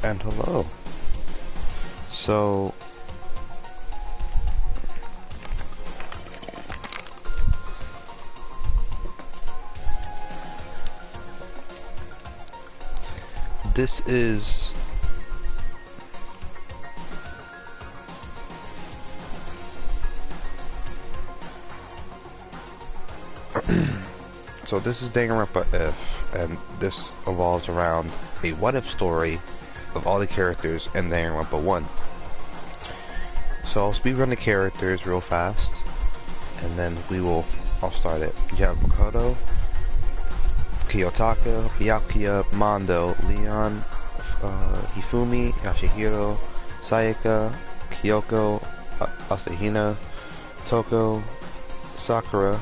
And hello. So this is this is Danganronpa IF, and this evolves around a what-if story of all the characters in Danganronpa 1. So I'll speedrun the characters real fast, and then I'll start it. You have Makoto, Kiyotaka, Byakuya, Mondo, Leon, Hifumi, Yashihiro, Sayaka, Kyoko, Asahina, Toko, Sakura,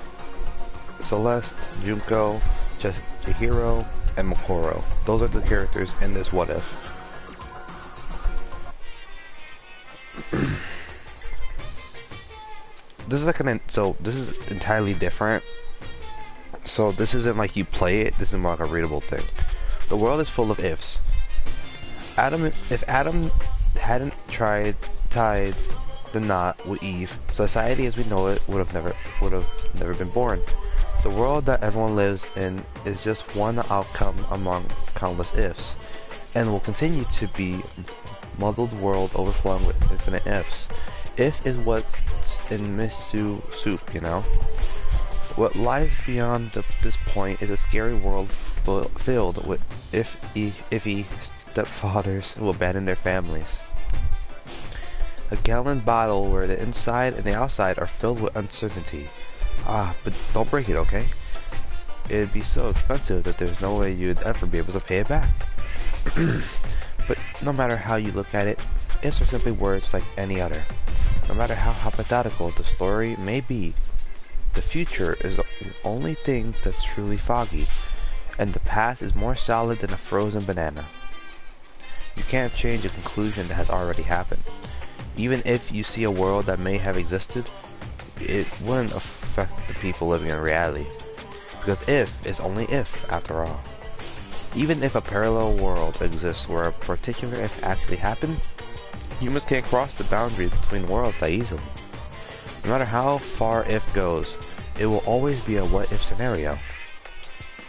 Celeste, Junko, Chihiro, and Makoro. Those are the characters in this what if. This is like this is entirely different. So this isn't like you play it, this is more like a readable thing. The world is full of ifs. If Adam hadn't tied the knot with Eve, society as we know it would have never been born. The world that everyone lives in is just one outcome among countless ifs, and will continue to be muddled world overflowing with infinite ifs. If is what's in miso soup, you know? What lies beyond this point is a scary world filled with iffy stepfathers who abandon their families. A gallon bottle where the inside and the outside are filled with uncertainty. But don't break it, okay? It'd be so expensive that there's no way you'd ever be able to pay it back. But no matter how you look at it, ifs are simply words like any other. No matter how hypothetical the story may be, the future is the only thing that's truly foggy, and the past is more solid than a frozen banana. You can't change a conclusion that has already happened. Even if you see a world that may have existed, it wouldn't affect the people living in reality. Because if is only if, after all. Even if a parallel world exists where a particular if actually happened, humans can't cross the boundaries between worlds that easily. No matter how far if goes, it will always be a what if scenario.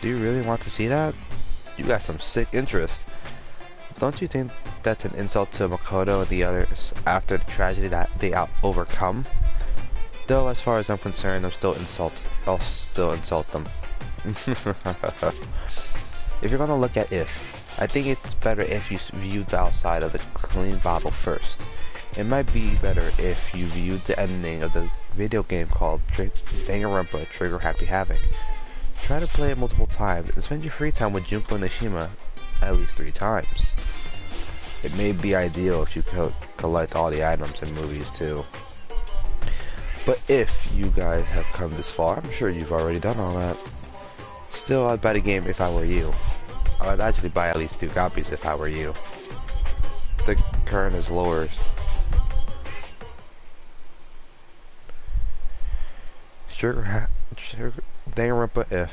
Do you really want to see that? You got some sick interest. Don't you think that's an insult to Makoto and the others after the tragedy that they overcome? Though as far as I'm concerned, I'll still insult them. If you're gonna look at if, I think it's better if you view the outside of the clean bottle first. It might be better if you viewed the ending of the video game called Danganronpa Trigger Happy Havoc. Try to play it multiple times and spend your free time with Junko and Nishima at least 3 times. It may be ideal if you could collect all the items in movies too. But if you guys have come this far, I'm sure you've already done all that. Still, I'd buy the game if I were you. I'd actually buy at least 2 copies if I were you. The current is lower. Danganronpa IF.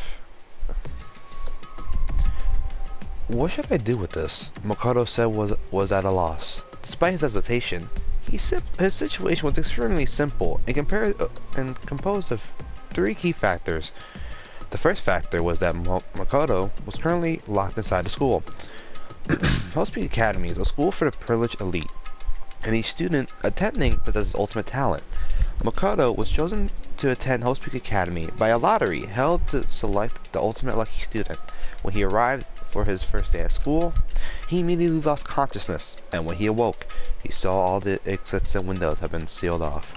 What should I do with this? Makoto said was at a loss. Despite his hesitation, his situation was extremely simple and composed of 3 key factors. The first factor was that Makoto was currently locked inside the school. House Peak Academy is a school for the privileged elite, and each student attending possesses ultimate talent. Makoto was chosen to attend Host Peak Academy by a lottery held to select the ultimate lucky student. When he arrived for his first day at school, he immediately lost consciousness, and when he awoke, he saw all the exits and windows had been sealed off.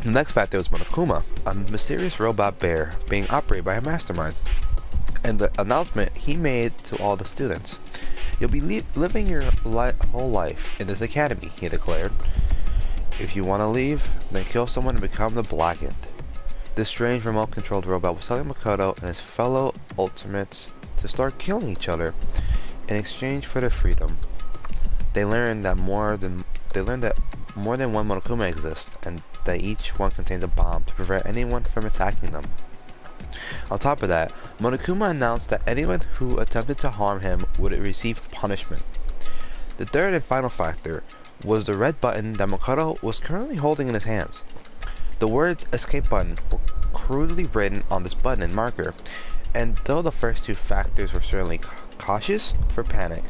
The next factor was Monokuma, a mysterious robot bear being operated by a mastermind, and the announcement he made to all the students. You'll be living your whole life in this academy, he declared. If you want to leave, then kill someone and become the Blackened. This strange remote-controlled robot was telling Makoto and his fellow Ultimates to start killing each other in exchange for their freedom. They learned that more than one Monokuma exists, and that each one contains a bomb to prevent anyone from attacking them. On top of that, Monokuma announced that anyone who attempted to harm him would receive punishment. The third and final factor was the red button that Makoto was currently holding in his hands. The words escape button were crudely written on this button and marker, and though the first two factors were certainly causes for panic,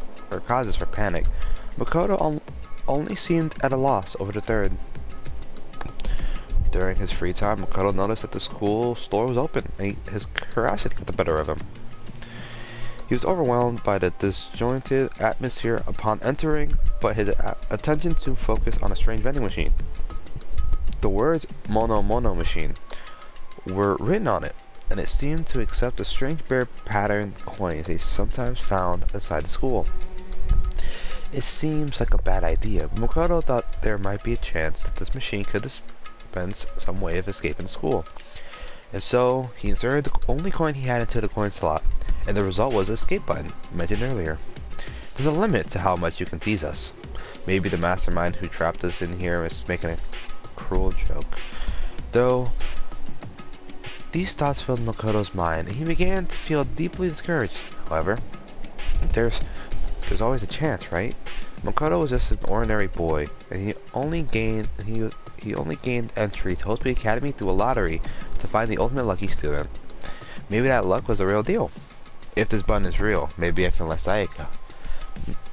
Makoto only seemed at a loss over the third. During his free time, Makoto noticed that the school store was open, and his curiosity got the better of him. He was overwhelmed by the disjointed atmosphere upon entering, but his attention soon focused on a strange vending machine. The words "Mono Mono Machine" were written on it, and it seemed to accept the strange bear pattern coins they sometimes found inside the school. It seems like a bad idea, but Makoto thought there might be a chance that this machine could dispense some way of escaping school. And so, he inserted the only coin he had into the coin slot, and the result was the escape button, mentioned earlier. There's a limit to how much you can tease us. Maybe the mastermind who trapped us in here is making a cruel joke. Though, these thoughts filled Makoto's mind, and he began to feel deeply discouraged. However, there's always a chance, right? Makoto was just an ordinary boy, and he only gained entry to Hotsui Academy through a lottery to find the ultimate lucky student. Maybe that luck was the real deal. If this button is real, maybe I can let Sayaka.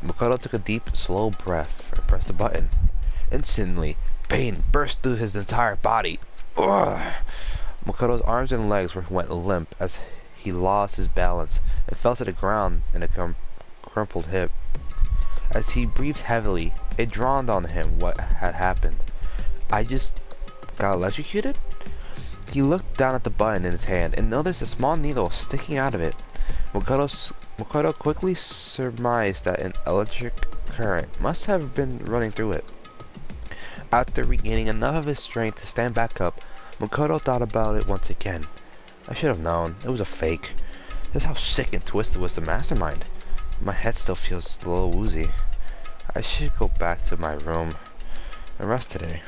Makoto took a deep, slow breath and pressed the button. Instantly, pain burst through his entire body. Ugh. Makoto's arms and legs went limp as he lost his balance and fell to the ground in a crumpled heap. As he breathed heavily, it dawned on him what had happened. I just got electrocuted? He looked down at the button in his hand and noticed a small needle sticking out of it. Makoto quickly surmised that an electric current must have been running through it. After regaining enough of his strength to stand back up, Makoto thought about it once again. I should have known. It was a fake. That's how sick and twisted was the mastermind. My head still feels a little woozy. I should go back to my room and rest today.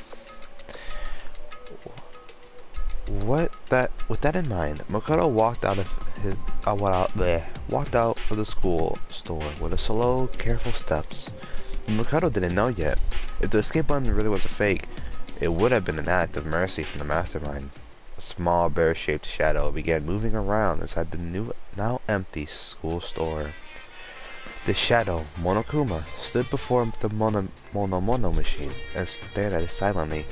With that in mind, Makoto walked out of the school store with a slow, careful steps. Makoto didn't know yet. If the escape button really was a fake, it would have been an act of mercy from the mastermind. A small bear-shaped shadow began moving around inside the now empty school store. The shadow, Monokuma, stood before the Mono machine and stared at it silently.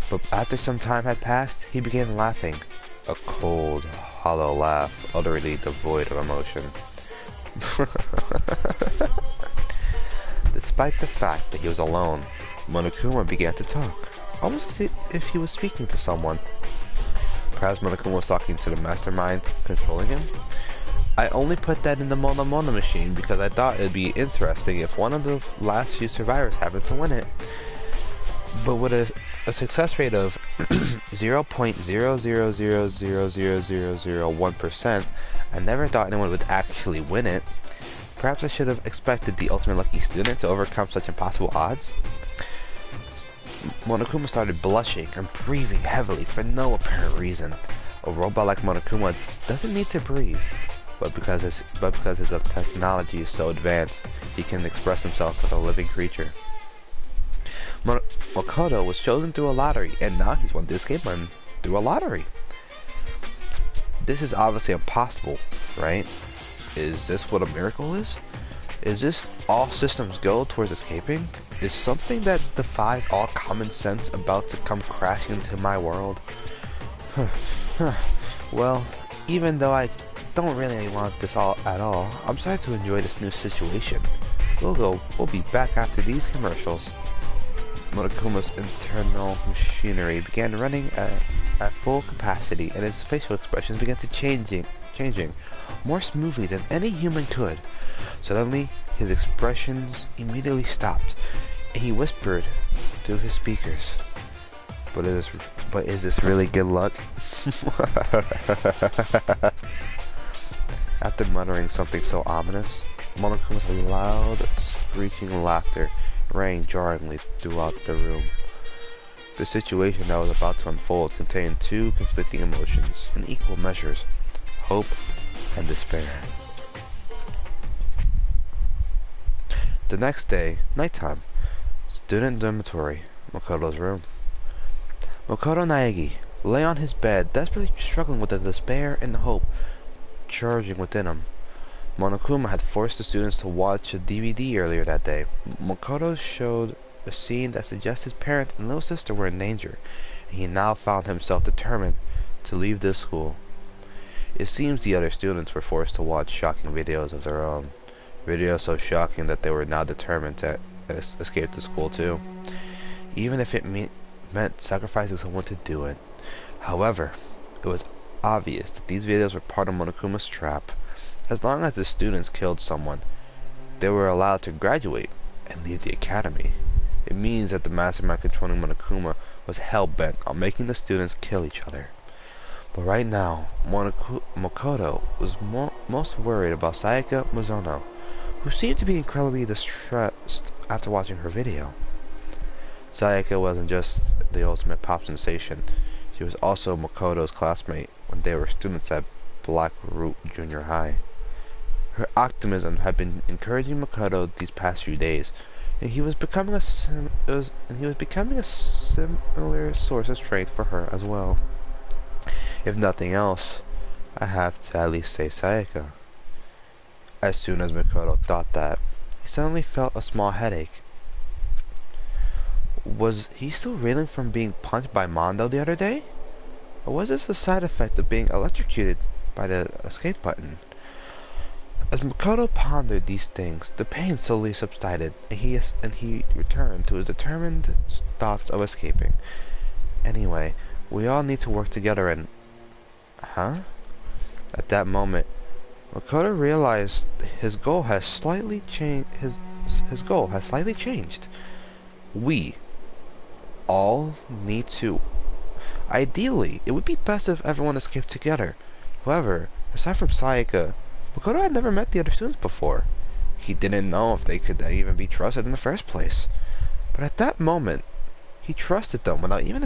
But after some time had passed, he began laughing. A cold, hollow laugh, utterly devoid of emotion. Despite the fact that he was alone, Monokuma began to talk, almost as if he was speaking to someone. Perhaps Monokuma was talking to the mastermind controlling him? I only put that in the Mono machine because I thought it'd be interesting if one of the last few survivors happened to win it. But with a success rate of 0.000000001%, I never thought anyone would actually win it. Perhaps I should have expected the ultimate lucky student to overcome such impossible odds. Monokuma started blushing and breathing heavily for no apparent reason. A robot like Monokuma doesn't need to breathe, but because his technology is so advanced, he can express himself like a living creature. Makoto was chosen through a lottery, and now he's won the escape button through a lottery. This is obviously impossible, right? Is this what a miracle is? Is this all systems go towards escaping? Is something that defies all common sense about to come crashing into my world? Well, even though I don't really want this at all, I'm starting to enjoy this new situation. We'll be back after these commercials. Monokuma's internal machinery began running at full capacity, and his facial expressions began to changing more smoothly than any human could. Suddenly, his expressions immediately stopped, and he whispered through his speakers, But is this really good luck? After muttering something so ominous, Monokuma's loud, screeching laughter rang jarringly throughout the room. The situation that was about to unfold contained two conflicting emotions in equal measures. hope and despair. The next day, nighttime, student dormitory, Makoto's room. Makoto Naegi lay on his bed, desperately struggling with the despair and the hope charging within him. Monokuma had forced the students to watch a DVD earlier that day. Makoto showed a scene that suggests his parent and little sister were in danger, and he now found himself determined to leave this school. It seems the other students were forced to watch shocking videos of their own. Videos so shocking that they were now determined to escape the school too, even if it meant sacrificing someone to do it. However, it was obvious that these videos were part of Monokuma's trap. As long as the students killed someone, they were allowed to graduate and leave the academy. It means that the mastermind controlling Monokuma was hell-bent on making the students kill each other. But right now, Makoto was most worried about Sayaka Mizuno, who seemed to be incredibly distressed after watching her video. Sayaka wasn't just the ultimate pop sensation, she was also Makoto's classmate when they were students at Blackroot Junior High. Her optimism had been encouraging Makoto these past few days, and he was becoming a similar source of strength for her as well. If nothing else, I have to at least say Sayaka. As soon as Makoto thought that, he suddenly felt a small headache. Was he still reeling from being punched by Mondo the other day? Or was this a side effect of being electrocuted by the escape button? As Makoto pondered these things, the pain slowly subsided, and he returned to his determined thoughts of escaping. Anyway, we all need to work together and... Huh? At that moment, Makoto realized his goal has slightly changed. His goal has slightly changed. We all need to. Ideally, it would be best if everyone escaped together. However, aside from Sayaka, Makoto had never met the other students before. He didn't know if they could even be trusted in the first place. But at that moment, he trusted them without even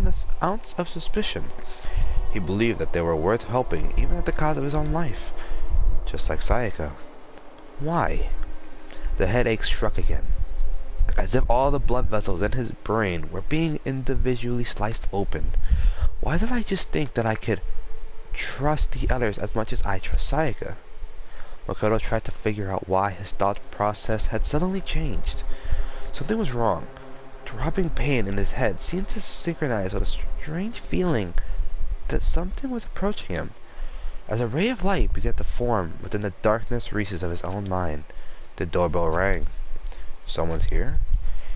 an ounce of suspicion. He believed that they were worth helping, even at the cost of his own life. Just like Sayaka. Why? The headache struck again, as if all the blood vessels in his brain were being individually sliced open. Why did I just think that I could trust the others as much as I trust Sayaka? Makoto tried to figure out why his thought process had suddenly changed. Something was wrong. Throbbing pain in his head seemed to synchronize with a strange feeling that something was approaching him. As a ray of light began to form within the darkness recesses of his own mind, the doorbell rang. Someone's here?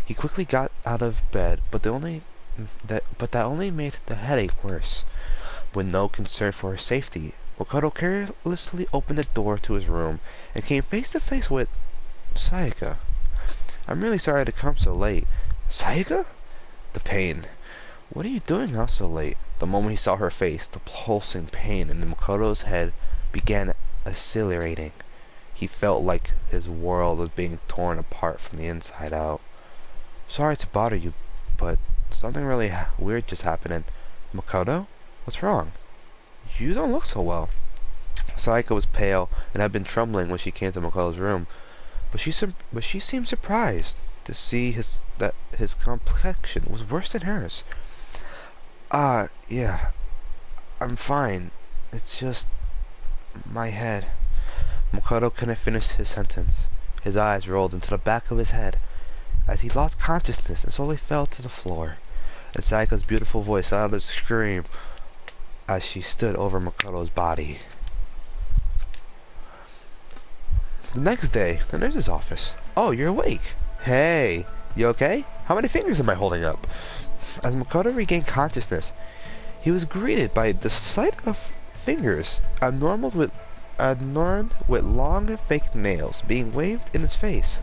He quickly got out of bed, but that only made the headache worse. With no concern for his safety, Makoto carelessly opened the door to his room and came face to face with Sayaka. I'm really sorry to come so late. Sayaka? The pain. What are you doing out so late? The moment he saw her face, the pulsing pain in Makoto's head began accelerating. He felt like his world was being torn apart from the inside out. Sorry to bother you, but something really weird just happened. Makoto? What's wrong? You don't look so well. Sayaka was pale and had been trembling when she came to Makoto's room, but she seemed surprised to see that his complexion was worse than hers. Yeah, I'm fine. It's just my head. Makoto couldn't finish his sentence. His eyes rolled into the back of his head as he lost consciousness and slowly fell to the floor. And Sayaka's beautiful voice let out a scream as she stood over Makoto's body. The next day, the nurse's office. Oh, you're awake. Hey, you okay? How many fingers am I holding up? As Makoto regained consciousness, he was greeted by the sight of fingers adorned with long fake nails being waved in his face.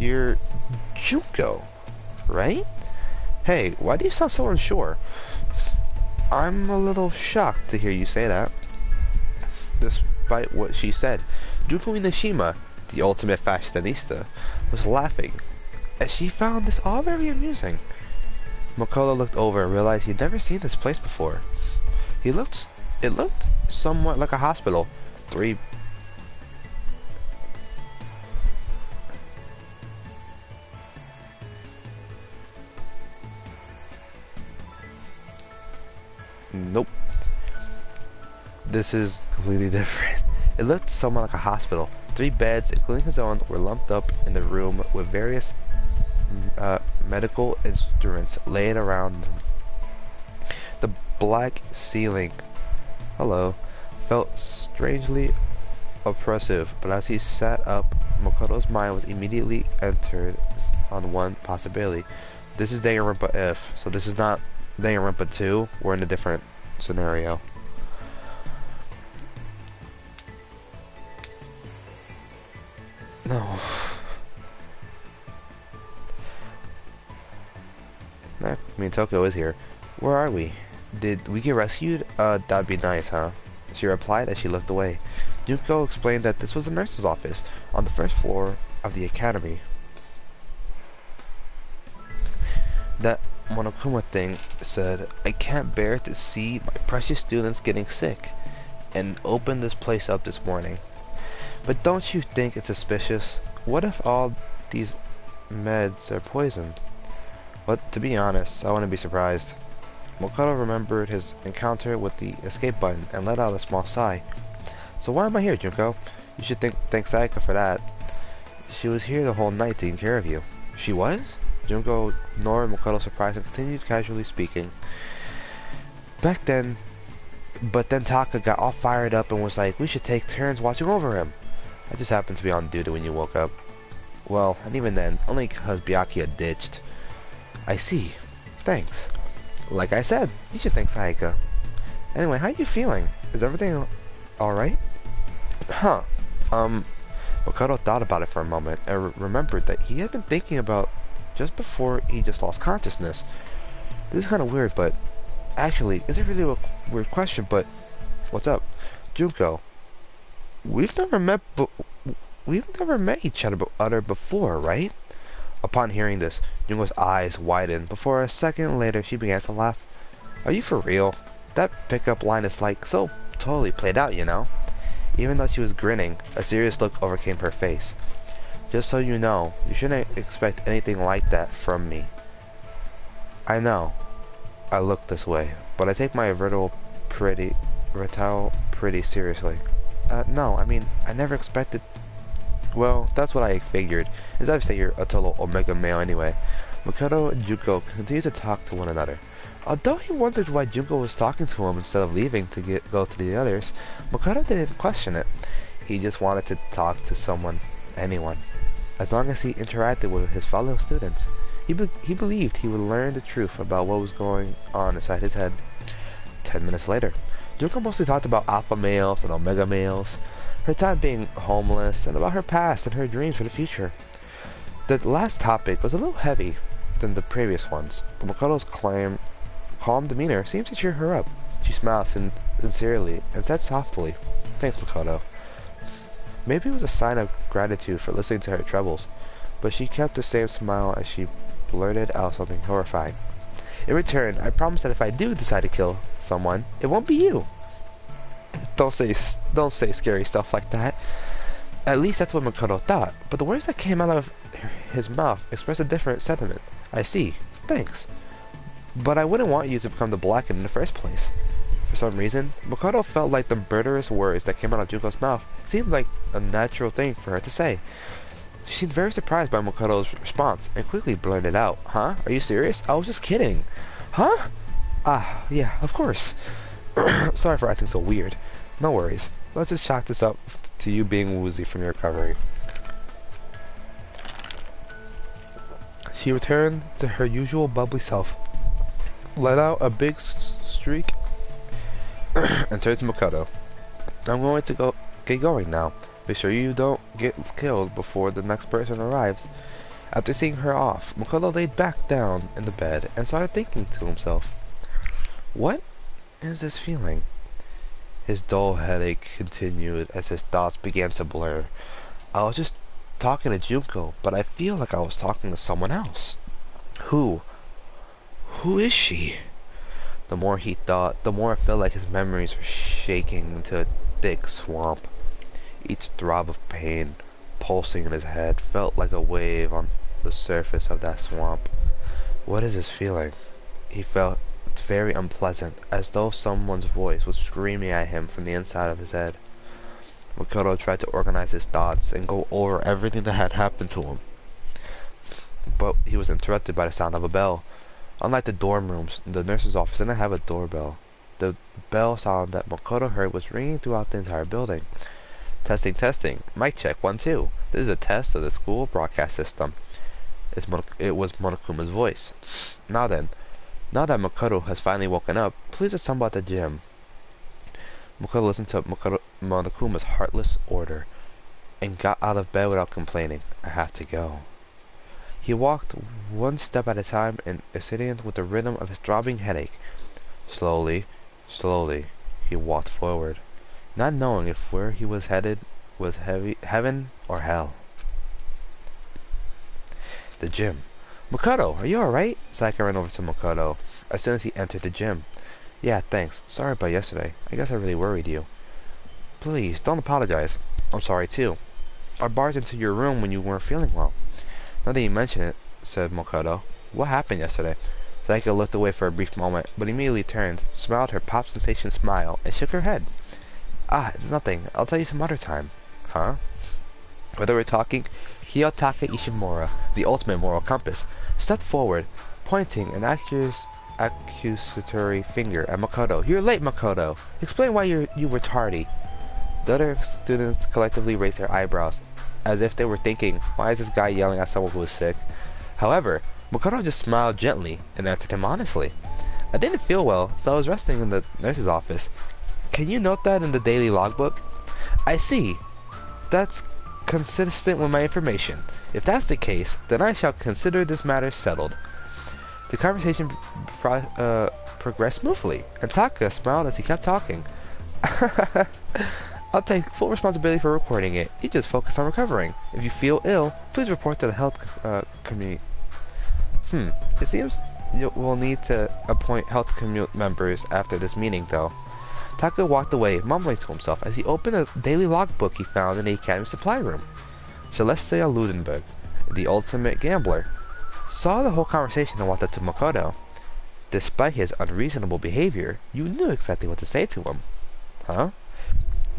You're Junko, right? Hey, why do you sound so unsure? I'm a little shocked to hear you say that. Despite what she said, Junko Inashima, the ultimate fashionista, was laughing, as she found this all very amusing. Makoto looked over and realized he'd never seen this place before. It looked somewhat like a hospital. Three... Nope. This is completely different. It looked somewhat like a hospital. 3 beds, including his own, were lumped up in the room with various medical instruments laid around them. The black ceiling, felt strangely oppressive, but as he sat up, Makoto's mind was immediately entered on one possibility. This is Danganronpa IF, so this is not Danganronpa 2. We're in a different scenario. No. I mean, Tokyo is here. Where are we? Did we get rescued? That'd be nice, huh? She replied as she looked away. Junko explained that this was a nurse's office on the first floor of the academy. That Monokuma thing said, I can't bear to see my precious students getting sick, and opened this place up this morning. But don't you think it's suspicious? What if all these meds are poisoned? Well, to be honest, I wouldn't be surprised. Makoto remembered his encounter with the escape button and let out a small sigh. So why am I here, Junko? You should thank Sayaka for that. She was here the whole night taking care of you. She was? Junko ignored Makoto's surprise and continued casually speaking. But then Taka got all fired up and was like, we should take turns watching over him. I just happened to be on duty when you woke up. Well, and even then, only because Byakuya had ditched. I see. Thanks. Like I said, you should thank Sayaka. Anyway, how you feeling? Is everything alright? Huh. Makoto thought about it for a moment and remembered that he had been thinking about just before he just lost consciousness. This is kind of weird, but actually, it's a really weird question, but what's up? Junko, we've never met each other before, right? Upon hearing this, Junko's eyes widened. Before a second later, she began to laugh. Are you for real? That pickup line is like so totally played out, you know? Even though she was grinning, a serious look overcame her face. Just so you know, you shouldn't expect anything like that from me. I know I look this way, but I take my vertical pretty seriously. No, I mean, I never expected... Well, that's what I figured. As I've said, you're a total Omega male anyway. Makoto and Junko continued to talk to one another. Although he wondered why Junko was talking to him instead of leaving to go to the others, Makoto didn't question it. He just wanted to talk to anyone. As long as he interacted with his fellow students, he believed he would learn the truth about what was going on inside his head. 10 minutes later, Junko mostly talked about alpha males and omega males, her time being homeless, and about her past and her dreams for the future. The last topic was a little heavy than the previous ones, but Makoto's calm demeanor seemed to cheer her up. She smiled sincerely and said softly, "Thanks, Makoto." Maybe it was a sign of gratitude for listening to her troubles, but she kept the same smile as she blurted out something horrifying. In return, I promise that if I do decide to kill someone, it won't be you. Don't say scary stuff like that. At least that's what Makoto thought, but the words that came out of his mouth expressed a different sentiment. I see. Thanks. But I wouldn't want you to become the Blackened in the first place. For some reason, Makoto felt like the murderous words that came out of Junko's mouth seemed like a natural thing for her to say. She seemed very surprised by Makoto's response and quickly blurted out, "Huh? Are you serious? I was just kidding." "Huh? Ah, yeah, of course. Sorry for acting so weird. No worries. Let's just chalk this up to you being woozy from your recovery." She returned to her usual bubbly self, let out a big streak, and turned to Makoto. "I'm going to get going now. Be sure you don't get killed before the next person arrives." After seeing her off, Makoto laid back down in the bed and started thinking to himself, "What is this feeling?" His dull headache continued as his thoughts began to blur. I was just talking to Junko, but I feel like I was talking to someone else. Who Who is she? The more he thought, the more it felt like his memories were shaking into a thick swamp. Each throb of pain pulsing in his head felt like a wave on the surface of that swamp. What is this feeling? He felt very unpleasant, as though someone's voice was screaming at him from the inside of his head. Makoto tried to organize his thoughts and go over everything that had happened to him. But he was interrupted by the sound of a bell. Unlike the dorm rooms, the nurse's office didn't have a doorbell. The bell sound that Makoto heard was ringing throughout the entire building. Testing, testing. Mic check, 1, 2. This is a test of the school broadcast system. It was Monokuma's voice. Now then, now that Makoto has finally woken up, please assemble at the gym. Makoto listened to Monokuma's heartless order and got out of bed without complaining. I have to go. He walked one step at a time and sitting with the rhythm of his throbbing headache. Slowly, slowly, he walked forward, not knowing if where he was headed was heaven or hell. The gym. Makoto, are you alright? Saika ran over to Makoto as soon as he entered the gym. Yeah, thanks. Sorry about yesterday. I guess I really worried you. Please, don't apologize. I'm sorry too. I barged into your room when you weren't feeling well. Now that you mention it, said Makoto. What happened yesterday? Saika looked away for a brief moment, but immediately turned, smiled her pop sensation smile, and shook her head. Ah, it's nothing. I'll tell you some other time. Huh? Whether we're talking, Kiyotaka Ishimura, the ultimate moral compass, stepped forward, pointing an accusatory finger at Makoto. You're late, Makoto. Explain why you were tardy. The other students collectively raised their eyebrows, as if they were thinking, why is this guy yelling at someone who is sick? However, Makoto just smiled gently and answered him honestly. I didn't feel well, so I was resting in the nurse's office. Can you note that in the daily logbook? I see. That's consistent with my information. If that's the case, then I shall consider this matter settled. The conversation progressed smoothly, and Taka smiled as he kept talking. I'll take full responsibility for recording it. You just focus on recovering. If you feel ill, please report to the health community. It seems we'll need to appoint health community members after this meeting, though. Taka walked away, mumbling to himself as he opened a daily logbook he found in the academy supply room. Celestia Ludenberg, the ultimate gambler, saw the whole conversation and walked up to Makoto. Despite his unreasonable behavior, you knew exactly what to say to him. Huh?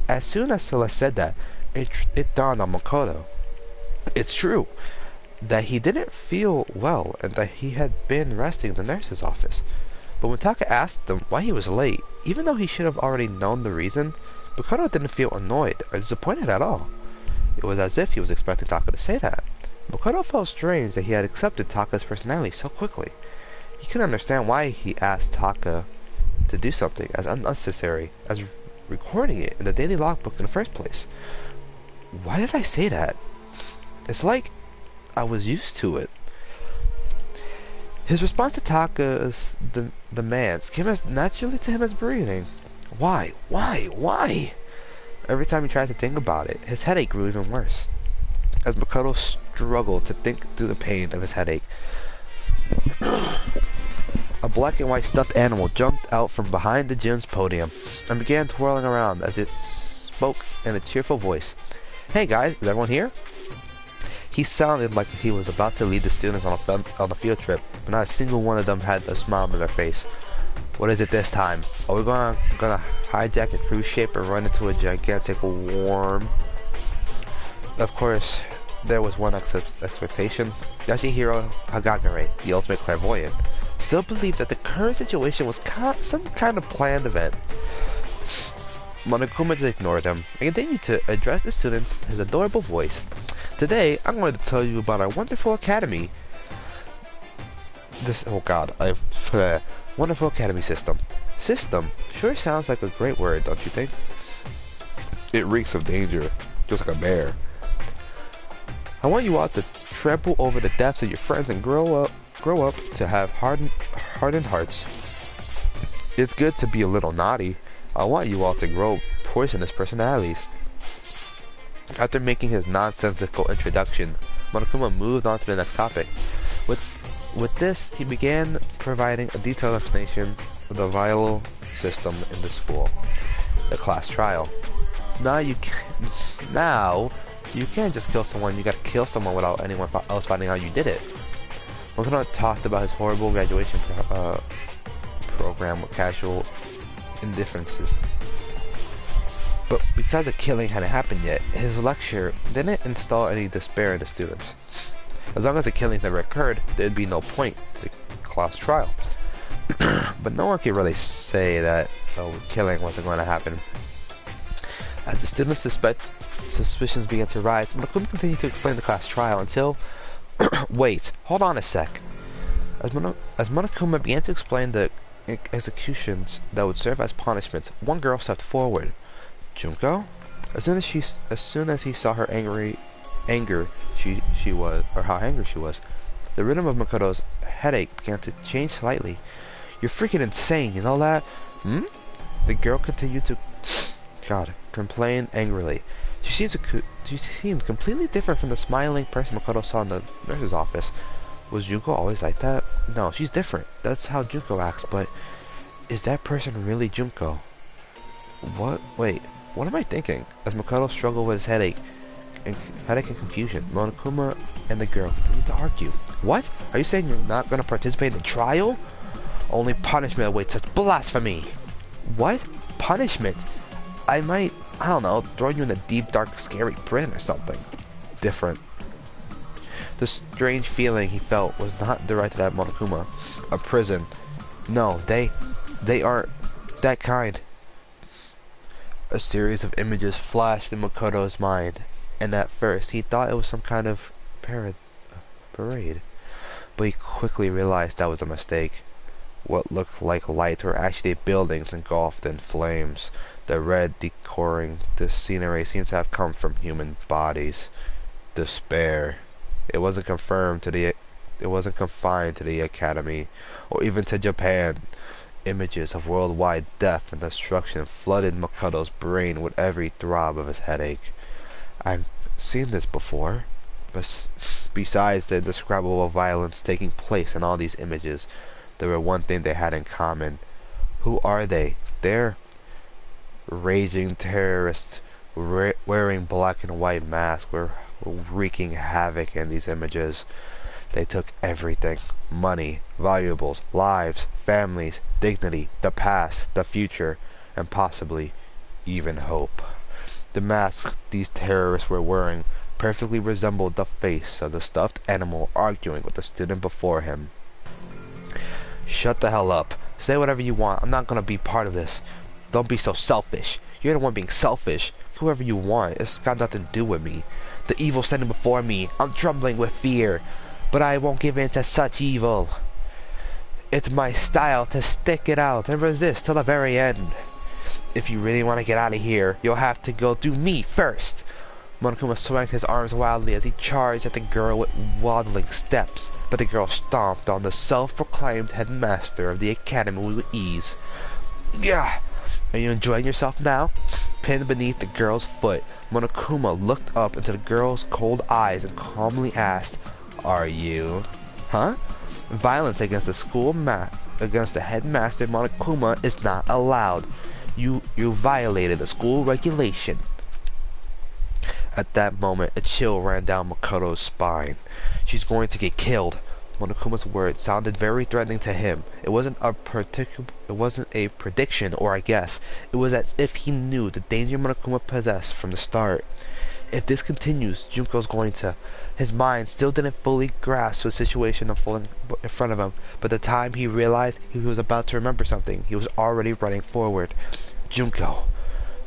As soon as Celeste said that, it dawned on Makoto. It's true that he didn't feel well and that he had been resting in the nurse's office. But when Taka asked him why he was late, even though he should have already known the reason, Makoto didn't feel annoyed or disappointed at all. It was as if he was expecting Taka to say that. Makoto felt strange that he had accepted Taka's personality so quickly. He couldn't understand why he asked Taka to do something as unnecessary as recording it in the daily logbook in the first place. Why did I say that? It's like I was used to it. His response to Taka's demands came as naturally to him as breathing. Why? Every time he tried to think about it, his headache grew even worse. As Makoto struggled to think through the pain of his headache, a black and white stuffed animal jumped out from behind the gym's podium and began twirling around as it spoke in a cheerful voice. Hey guys, is everyone here? He sounded like he was about to lead the students on a field trip, but not a single one of them had a smile on their face. What is it this time? Are we gonna hijack a cruise ship and run into a gigantic worm? Of course, there was one expectation. Yashihiro Hagagare, the ultimate clairvoyant, still believed that the current situation was some kind of planned event. Monokuma just ignored him and continued to address the students in his adorable voice. Today, I'm going to tell you about our wonderful academy. Wonderful academy system. System sure sounds like a great word, don't you think? It reeks of danger, just like a bear. I want you all to trample over the depths of your friends and grow up to have hardened hearts. It's good to be a little naughty. I want you all to grow poisonous personalities. After making his nonsensical introduction, Monokuma moved on to the next topic. With this, he began providing a detailed explanation of the vital system in the school, the class trial. Now you can't just kill someone. You gotta kill someone without anyone else finding out you did it. Makoto talked about his horrible graduation program with casual indifferences. But because a killing hadn't happened yet, his lecture didn't install any despair in the students. As long as the killings never occurred, there'd be no point to the class trial. But no one could really say that killing wasn't going to happen. As the students' suspicions began to rise, Monokuma continued to explain the class trial until... Wait, hold on a sec. As Monokuma began to explain the executions that would serve as punishments, one girl stepped forward. Junko? As soon as he saw her how angry she was, the rhythm of Makoto's headache began to change slightly. You're freaking insane, you know that? The girl continued to complain angrily. She seemed completely different from the smiling person Makoto saw in the nurse's office. Was Junko always like that? No, she's different. That's how Junko acts, but is that person really Junko? What? Wait, what am I thinking? As Makoto struggled with his headache and confusion, Monokuma and the girl continued to argue. What? Are you saying you're not going to participate in the trial? Only punishment awaits such blasphemy. What? Punishment? I don't know, throw you in a deep, dark, scary prison or something. Different. The strange feeling he felt was not directed at Monokuma. A prison. No, they aren't that kind. A series of images flashed in Makoto's mind, and at first he thought it was some kind of parade. But he quickly realized that was a mistake. What looked like lights were actually buildings engulfed in flames. The red decoring the scenery seemed to have come from human bodies. Despair. It wasn't confined to the academy, or even to Japan. Images of worldwide death and destruction flooded Makoto's brain with every throb of his headache. I've seen this before. But besides the indescribable violence taking place in all these images, there were one thing they had in common. Who are they? They're raging terrorists wearing black and white masks were wreaking havoc in these images. They took everything. Money, valuables, lives, families, dignity, the past, the future, and possibly even hope. The masks these terrorists were wearing perfectly resembled the face of the stuffed animal arguing with the student before him. Shut the hell up. Say whatever you want. I'm not gonna be part of this. Don't be so selfish. You're the one being selfish. Whoever you want. It's got nothing to do with me. The evil standing before me. I'm trembling with fear. But I won't give in to such evil. It's my style to stick it out and resist till the very end. If you really want to get out of here, you'll have to go through me first. Monokuma swung his arms wildly as he charged at the girl with waddling steps, but the girl stomped on the self-proclaimed headmaster of the academy with ease. Yeah. Are you enjoying yourself now? Pinned beneath the girl's foot, Monokuma looked up into the girl's cold eyes and calmly asked, Are you? Huh? Violence against against the headmaster Monokuma is not allowed. You violated a school regulation. At that moment, a chill ran down Makoto's spine. She's going to get killed. Monokuma's words sounded very threatening to him. It wasn't a prediction or a guess. It was as if he knew the danger Monokuma possessed from the start. If this continues, Junko's going to... His mind still didn't fully grasp the situation unfolding in front of him, but the time he realized he was about to remember something, he was already running forward. Junko.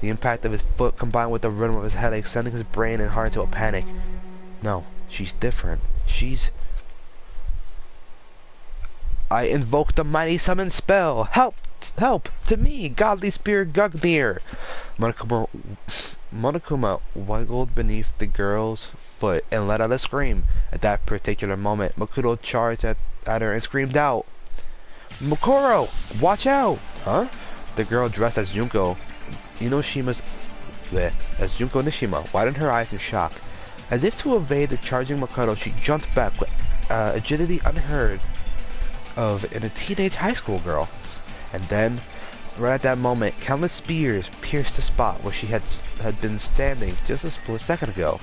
The impact of his foot combined with the rhythm of his headache, sending his brain and heart into a panic. No, she's different. I invoke the mighty summon spell. Help! Help! To me, godly spirit Gugnir! Monokuma wiggled beneath the girl's foot and let out a scream. At that particular moment, Makoto charged at her and screamed out, Mokoro! Watch out! Huh? The girl dressed as Junko as Junko Nishima widened her eyes in shock. As if to evade the charging Makoto, she jumped back with agility unheard of a teenage high school girl. And then, right at that moment, countless spears pierced the spot where she had been standing just a split second ago.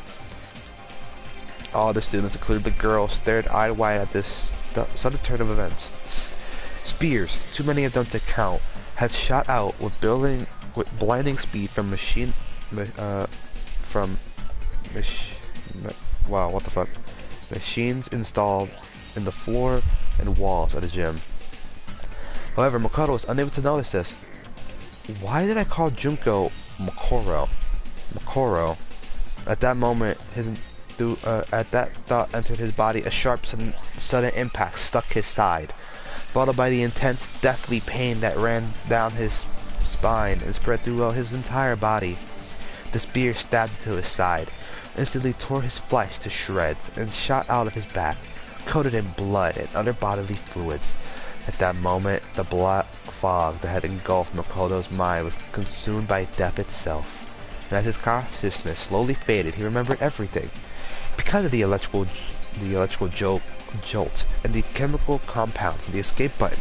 All the students, including the girl, stared eye-wide at this sudden turn of events. Spears, too many of them to count, had shot out with blinding speed from machines installed in the floor and walls of the gym. However, Makoto was unable to notice this. Why did I call Junko Makoro? Makoro. At that moment, at that thought entered his body, a sharp sudden impact struck his side, followed by the intense, deathly pain that ran down his spine and spread throughout his entire body. The spear stabbed into his side, instantly tore his flesh to shreds, and shot out of his back, coated in blood and other bodily fluids. At that moment, the black fog that had engulfed Makoto's mind was consumed by death itself. And as his consciousness slowly faded, he remembered everything. Because of the electrical jolt and the chemical compound from the escape button.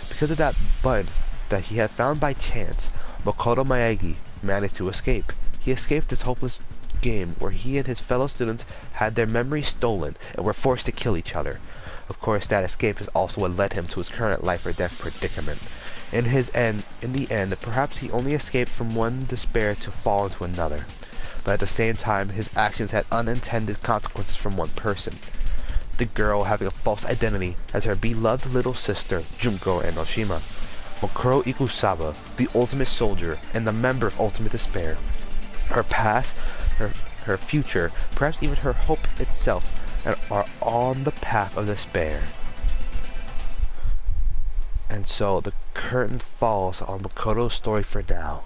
Because of that button that he had found by chance, Makoto Miyagi managed to escape. He escaped this hopeless game where he and his fellow students had their memories stolen and were forced to kill each other. Of course, that escape is also what led him to his current life or death predicament. In the end, perhaps he only escaped from one despair to fall into another. But at the same time, his actions had unintended consequences from one person. The girl having a false identity as her beloved little sister, Junko Enoshima. Makoro Ikusaba, the ultimate soldier and the member of Ultimate Despair. Her past, her future, perhaps even her hope itself, are on the path of despair. And so the curtain falls on Makoto's story for now.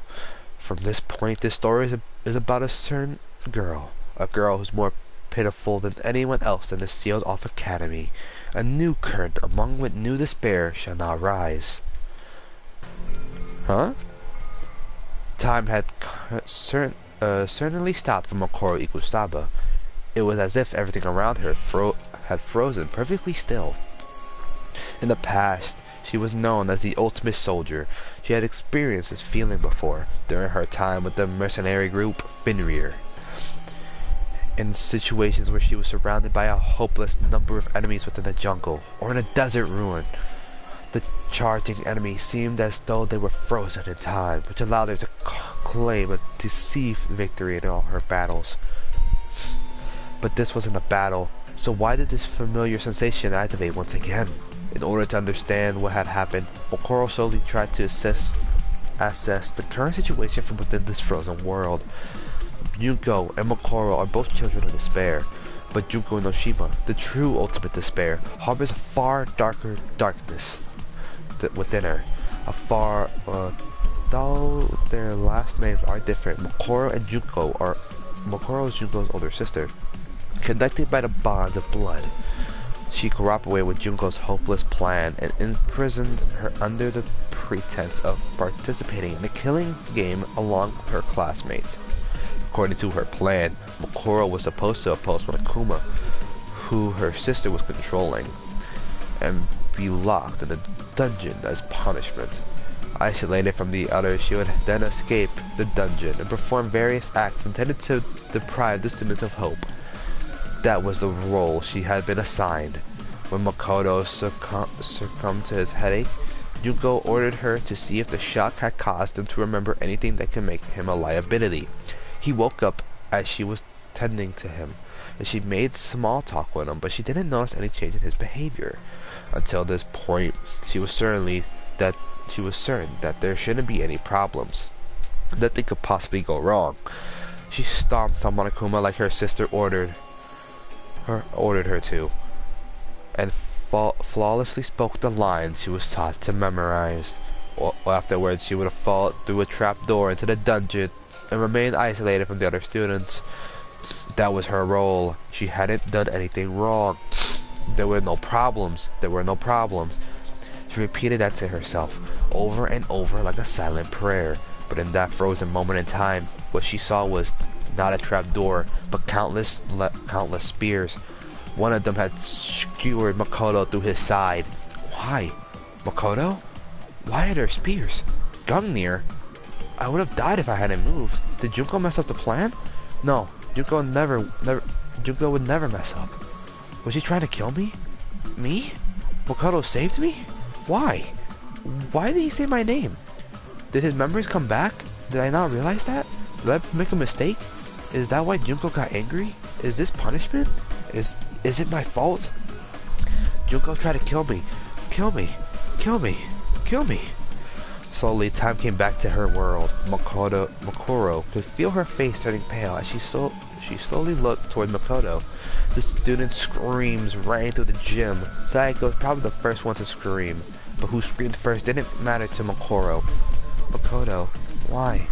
From this point, this story is about a certain girl. A girl who's more pitiful than anyone else in the sealed-off academy. A new current among which new despair shall now rise. Huh? Time had certainly stopped for Makoro Ikusaba. It was as if everything around her had frozen perfectly still. In the past, she was known as the ultimate soldier. She had experienced this feeling before, during her time with the mercenary group Fenrir. In situations where she was surrounded by a hopeless number of enemies within the jungle, or in a desert ruin. The charging enemies seemed as though they were frozen in time, which allowed her to claim a decisive victory in all her battles. But this wasn't a battle, so why did this familiar sensation activate once again? In order to understand what had happened, Makoro slowly tried to assess the current situation from within this frozen world. Junko and Makoro are both children of despair, but Junko Enoshima, the true ultimate despair, harbors a far darker darkness within her. Though their last names are different, Makoro and Junko are Makoro is Junko's older sister, connected by the bonds of blood. She cooperated with Junko's hopeless plan and imprisoned her under the pretense of participating in a killing game along with her classmates. According to her plan, Makoro was supposed to oppose Monokuma, who her sister was controlling, and be locked in a dungeon as punishment. Isolated from the others, she would then escape the dungeon and perform various acts intended to deprive the students of hope. That was the role she had been assigned. When Makoto succumbed to his headache, Junko ordered her to see if the shock had caused him to remember anything that could make him a liability. He woke up as she was tending to him, and she made small talk with him, but she didn't notice any change in his behavior. Until this point, she was certain that there shouldn't be any problems. Nothing could possibly go wrong. She stomped on Monokuma like her sister ordered her to, and flawlessly spoke the lines she was taught to memorize. Afterwards, she would have fallen through a trap door into the dungeon and remained isolated from the other students. That was her role. She hadn't done anything wrong. There were no problems. She repeated that to herself, over and over like a silent prayer. But in that frozen moment in time, what she saw was not a trap door, but countless spears. One of them had skewered Makoto through his side, Why? Makoto? Why are there spears? Gungnir? I would have died if I hadn't moved. Did Junko mess up the plan? No, Junko would never mess up. Was he trying to kill me? Me? Makoto saved me? Why? Why did he say my name? Did his memories come back? Did I not realize that? Did I make a mistake? Is that why Junko got angry? Is this punishment? Is it my fault? Junko tried to kill me. Kill me. Kill me. Kill me. Slowly, time came back to her world. Makoro could feel her face turning pale as she slowly looked toward Makoto. The student's screams rang through the gym. Sayako was probably the first one to scream, but who screamed first didn't matter to Makoro. Makoto, why?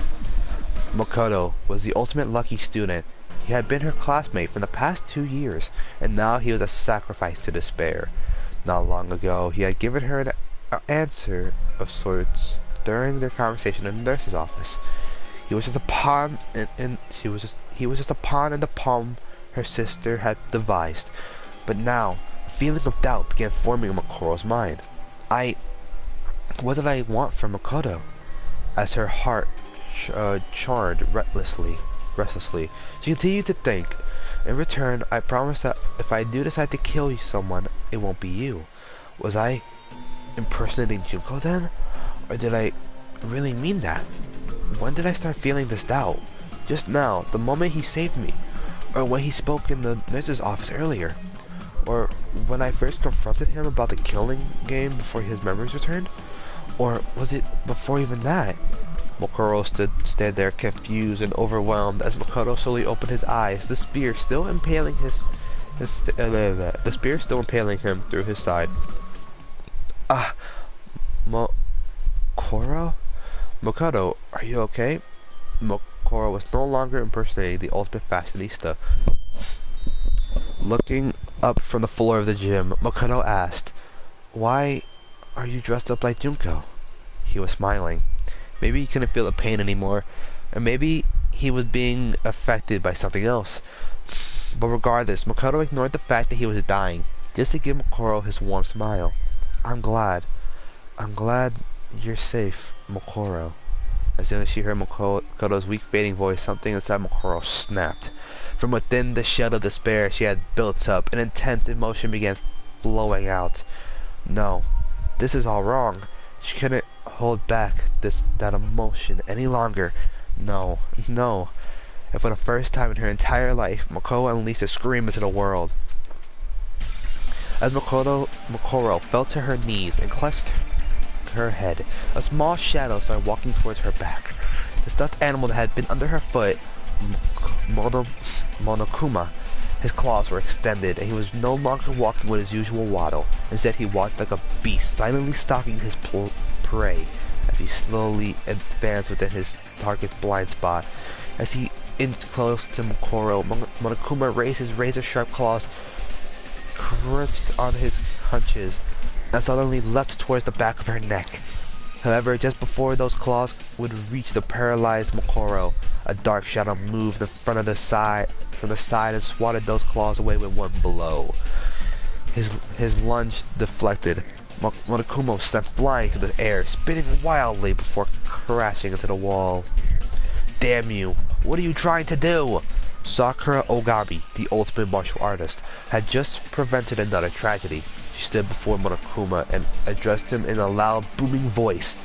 Makoto was the ultimate lucky student. He had been her classmate for the past 2 years, and now he was a sacrifice to despair. Not long ago, he had given her an answer of sorts during their conversation in the nurse's office. He was just a pawn he was just a pawn in the palm her sister had devised. But now, a feeling of doubt began forming in Makoro's mind. What did I want from Makoto? As her heart charred restlessly, she continued to think. In return, I promise that if I do decide to kill someone, it won't be you. Was I impersonating Junko then? Or did I really mean that? When did I start feeling this doubt? Just now, the moment he saved me? Or when he spoke in the nurse's office earlier? Or when I first confronted him about the killing game before his memories returned? Or was it before even that? Makoro stood there confused and overwhelmed as Makoto slowly opened his eyes, the spear still impaling him through his side. Makoro? Makoto, are you okay? Makoro was no longer impersonating the ultimate fashionista. Looking up from the floor of the gym, Makoto asked, "Why are you dressed up like Junko?" He was smiling. Maybe he couldn't feel the pain anymore, or maybe he was being affected by something else. But regardless, Makoto ignored the fact that he was dying, just to give Makoro his warm smile. I'm glad you're safe, Makoro." As soon as she heard Makoto's weak fading voice, something inside Makoro snapped. From within the shell of despair she had built up, an intense emotion began flowing out. No, this is all wrong. She couldn't hold back that emotion any longer. No. And for the first time in her entire life, Makoro unleashed a scream into the world. As Makoro fell to her knees and clutched her head, a small shadow started walking towards her back. The stuffed animal that had been under her foot, Monokuma, his claws were extended, and he was no longer walking with his usual waddle. Instead, he walked like a beast, silently stalking his prey as he slowly advanced within his target's blind spot. As he inched close to Makoro, Monokuma raised his razor-sharp claws, crouched on his haunches, and suddenly leapt towards the back of her neck. However, just before those claws would reach the paralyzed Makoro, a dark shadow moved in front of from the side and swatted those claws away with one blow. His lunge deflected. Monokuma sent flying through the air, spinning wildly before crashing into the wall. Damn you! What are you trying to do? Sakura Ogami, the ultimate martial artist, had just prevented another tragedy. She stood before Monokuma and addressed him in a loud, booming voice.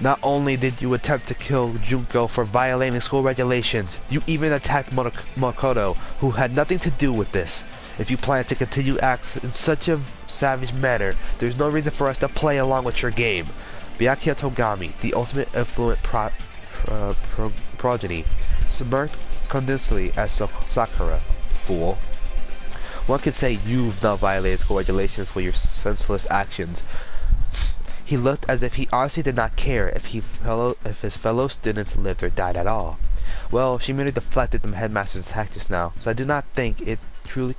Not only did you attempt to kill Junko for violating school regulations, you even attacked Makoto, who had nothing to do with this. If you plan to continue acts in such a savage manner, there's no reason for us to play along with your game. Byakuya Togami, the ultimate affluent progeny, smirked condescendingly at Sakura. Fool. One could say you've not violated school regulations for your senseless actions. He looked as if he honestly did not care if his fellow students lived or died at all. Well, she merely deflected the headmaster's attack just now, so I do not think it truly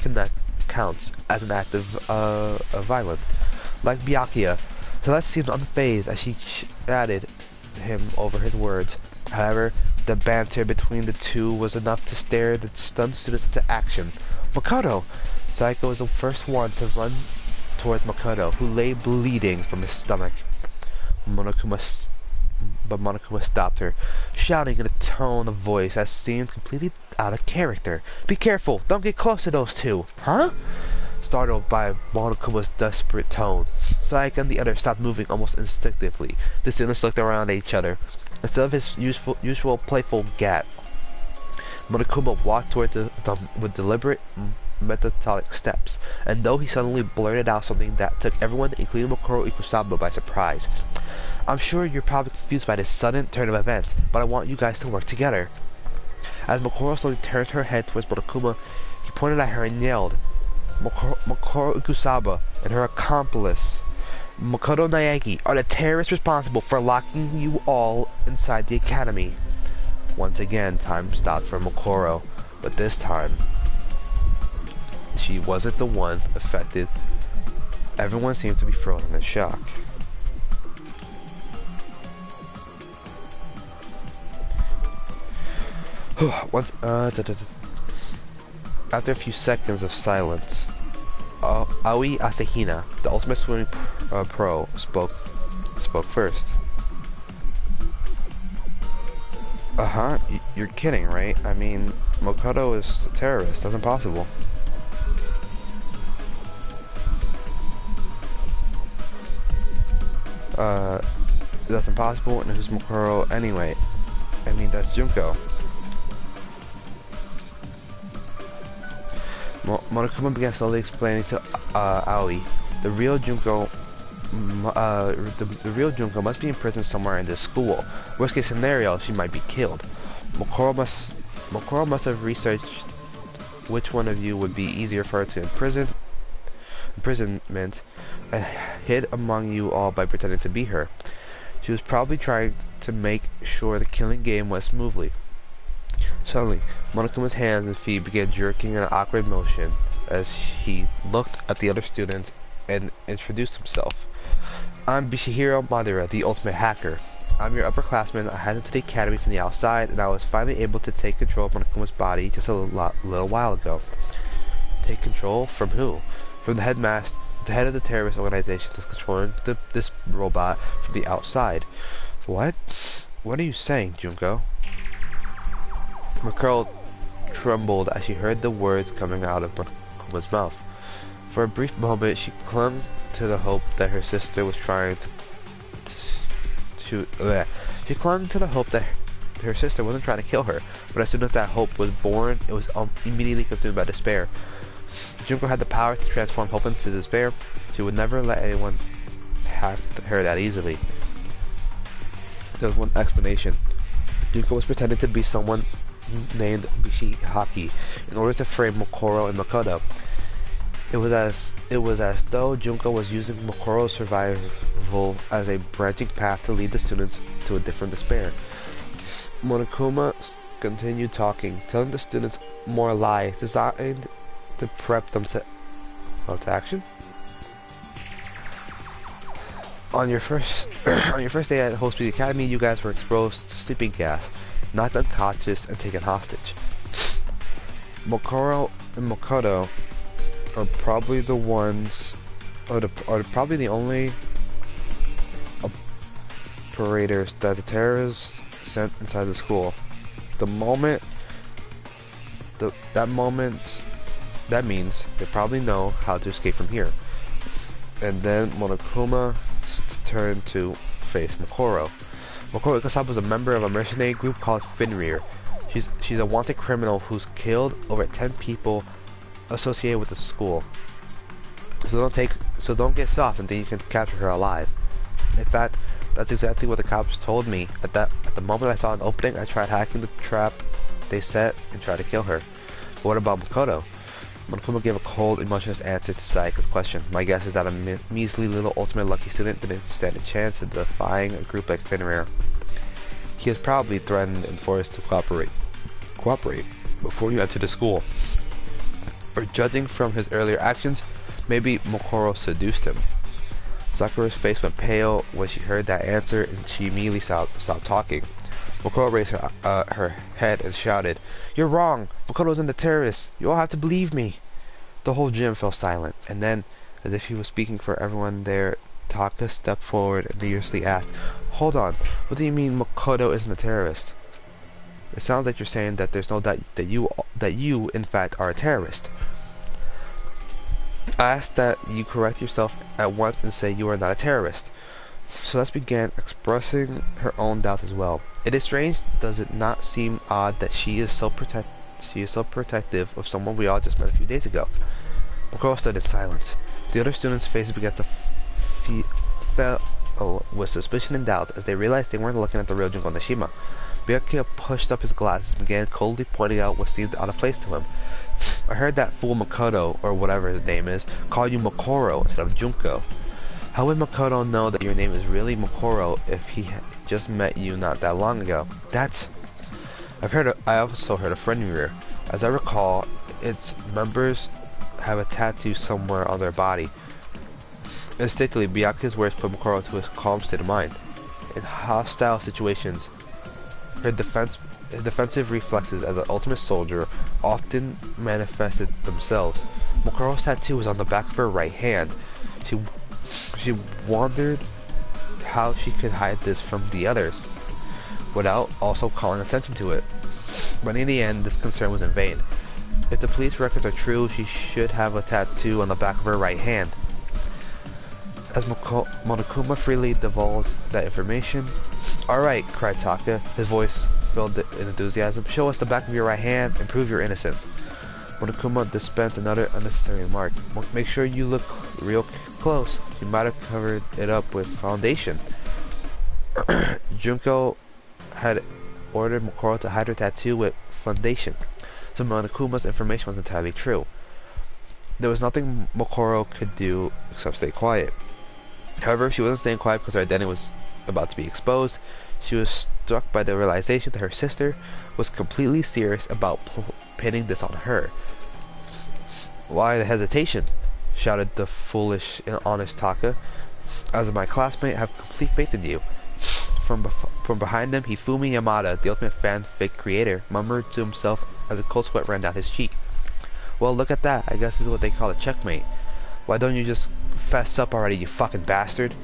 counts as an act of violence. Like Byakuya, Celeste seemed unfazed as she chatted him over his words. However, the banter between the two was enough to stare the stunned students into action. Makoto! Saiko was the first one to run towards Makoto, who lay bleeding from his stomach. But Monokuma stopped her, shouting in a tone of voice that seemed completely out of character. "Be careful! Don't get close to those two!" Huh? Startled by Monokuma's desperate tone, Saika and the others stopped moving almost instinctively. The students looked around at each other. Instead of his usual playful gat, Monokuma walked toward them with deliberate, methodic steps, and though he suddenly blurted out something that took everyone, including Mokoro Ikusaba, by surprise. "I'm sure you're probably confused by this sudden turn of events, but I want you guys to work together." As Mokoro slowly turned her head towards Monokuma, he pointed at her and yelled, "Mokoro Ikusaba and her accomplice, Makoto Naegi, are the terrorists responsible for locking you all inside the academy." Once again, time stopped for Mokoro, but this time, she wasn't the one affected. Everyone seemed to be frozen in shock. After a few seconds of silence, Aoi Asahina, the ultimate swimming pro, spoke first. You're kidding, right? I mean, Makoto is a terrorist. That's impossible. That's impossible, and who's Mokoro anyway? I mean, that's Junko. Monokuma began slowly explaining to Aoi, the real Junko must be in prison somewhere in this school. Worst case scenario, she might be killed. Mokoro must have researched which one of you would be easier for her to imprisonment, and hid among you all by pretending to be her. She was probably trying to make sure the killing game went smoothly. Suddenly, Monokuma's hands and feet began jerking in an awkward motion as he looked at the other students and introduced himself. "I'm Bishihiro Madara, the ultimate hacker. I'm your upperclassman. I headed to the academy from the outside, and I was finally able to take control of Monokuma's body just a little while ago." Take control? From who? From the headmaster. The head of the terrorist organization is controlling this robot from the outside. What? What are you saying, Junko? Mokoro trembled as she heard the words coming out of Monokuma's mouth. For a brief moment, she clung to the hope that her sister was trying She clung to the hope that her sister wasn't trying to kill her, but as soon as that hope was born, it was immediately consumed by despair. Junko had the power to transform hope into despair. She would never let anyone hack her that easily. There was one explanation. Junko was pretending to be someone named Bishihaki in order to frame Mokoro and Makoto. It was as though Junko was using Mokoro's survival as a branching path to lead the students to a different despair. Monokuma continued talking, telling the students more lies designed to prep them to action. On your first day at Whole Speed Academy, you guys were exposed to sleeping gas, knocked unconscious, and taken hostage. Mokoro and Makoto are probably the only operators that the terrorists sent inside the school. That means they probably know how to escape from here. And then Monokuma turned to face Mokoro. Mokoro Ikusaba was a member of a mercenary group called Fenrir. She's a wanted criminal who's killed over 10 people associated with the school. So don't get soft and think you can capture her alive. In fact, that's exactly what the cops told me. At the moment I saw an opening, I tried hacking the trap they set and tried to kill her. But what about Makoto? Monokuma gave a cold, emotionless answer to Saika's question. My guess is that a measly little ultimate lucky student didn't stand a chance of defying a group like Fenrir. He is probably threatened and forced to cooperate before you enter the school. Or judging from his earlier actions, maybe Mokoro seduced him. Sakura's face went pale when she heard that answer, and she immediately stopped talking. Mokoro raised her head and shouted, "You're wrong! Makoto's in the terrorists! You all have to believe me!" The whole gym fell silent, and then, As if he was speaking for everyone there, Taka stepped forward and nervously asked, "Hold on, what do you mean Makoto isn't a terrorist? It sounds like you're saying that there's no doubt that you in fact are a terrorist. I ask that you correct yourself at once and say you are not a terrorist." Celeste began expressing her own doubts as well. It is strange, does it not seem odd that she is so protective of someone we all just met a few days ago? Makoro stood in silence. The other students' faces began to fill with suspicion and doubt as they realized they weren't looking at the real Junko Nishima. Byakuya pushed up his glasses and began coldly pointing out what seemed out of place to him. "I heard that fool Makoto, or whatever his name is, call you Makoro instead of Junko. How would Makoto know that your name is really Makoro if he just met you not that long ago? I also heard a friend mirror. As I recall, its members have a tattoo somewhere on their body." Instinctively, Byakuya's words put Makoro to a calm state of mind. In hostile situations, her defensive reflexes as an ultimate soldier often manifested themselves. Makoro's tattoo was on the back of her right hand. She wondered how she could hide this from the others, without also calling attention to it. But in the end, this concern was in vain. If the police records are true, she should have a tattoo on the back of her right hand. As Monokuma freely divulged that information, "Alright," cried Taka, his voice filled in enthusiasm, "show us the back of your right hand and prove your innocence." Monokuma dispensed another unnecessary remark. "Make sure you look real close. You might have covered it up with foundation." Junko had ordered Makoro to hide her tattoo with foundation, so Monokuma's information was entirely true. There was nothing Makoro could do except stay quiet. However, she wasn't staying quiet because her identity was about to be exposed. She was struck by the realization that her sister was completely serious about pinning this on her. "Why the hesitation?" shouted the foolish and honest Taka. "As my classmate, I have complete faith in you." From behind him, Hifumi Yamada, the ultimate fanfic creator, murmured to himself as a cold sweat ran down his cheek. "Well, look at that. I guess this is what they call a checkmate. Why don't you just fess up already, you fucking bastard?"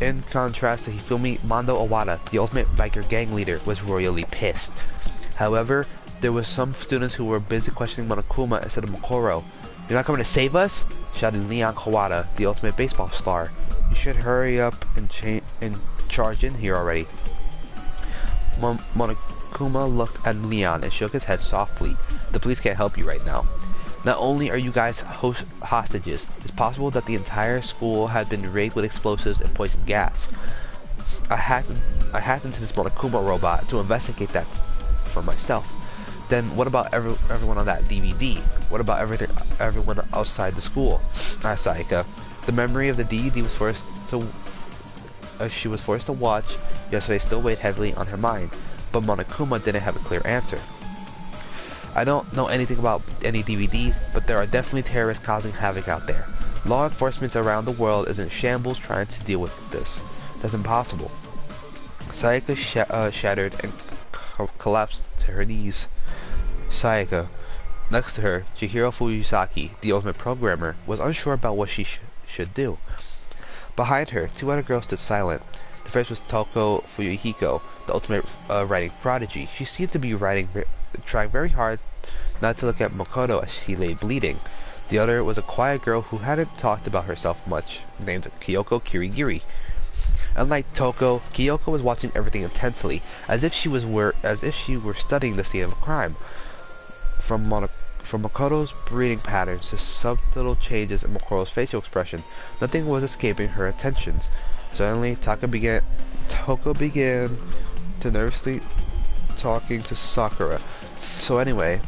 In contrast to Hifumi, Mondo Owada, the ultimate biker gang leader, was royally pissed. However, there were some students who were busy questioning Monokuma instead of Makoro. "You're not coming to save us?" shouted Leon Kawada, the ultimate baseball star. "You should hurry up and charge in here already." Monokuma looked at Leon and shook his head softly. "The police can't help you right now. Not only are you guys hostages, it's possible that the entire school had been rigged with explosives and poison gas. I hacked into this Monokuma robot to investigate that for myself. Then what about everyone on that DVD? What about everyone outside the school?" asked Saika. The memory of the DVD she was forced to watch yesterday still weighed heavily on her mind, but Monokuma didn't have a clear answer. "I don't know anything about any DVDs, but there are definitely terrorists causing havoc out there. Law enforcement around the world is in shambles trying to deal with this. That's impossible." Sayaka shattered and collapsed to her knees. Sayaka. Next to her, Chihiro Fuyusaki, the ultimate programmer, was unsure about what she should do. Behind her, two other girls stood silent. The first was Toko Fuyuhiko, the ultimate writing prodigy. She seemed to be trying very hard not to look at Makoto as he lay bleeding. The other was a quiet girl who hadn't talked about herself much, named Kyoko Kirigiri. Unlike Toko, Kyoko was watching everything intensely, as if she were studying the scene of a crime. From Makoto's breathing patterns to subtle changes in Makoro's facial expression, nothing was escaping her attentions. Suddenly, Toko began to nervously talking to Sakura. "So anyway,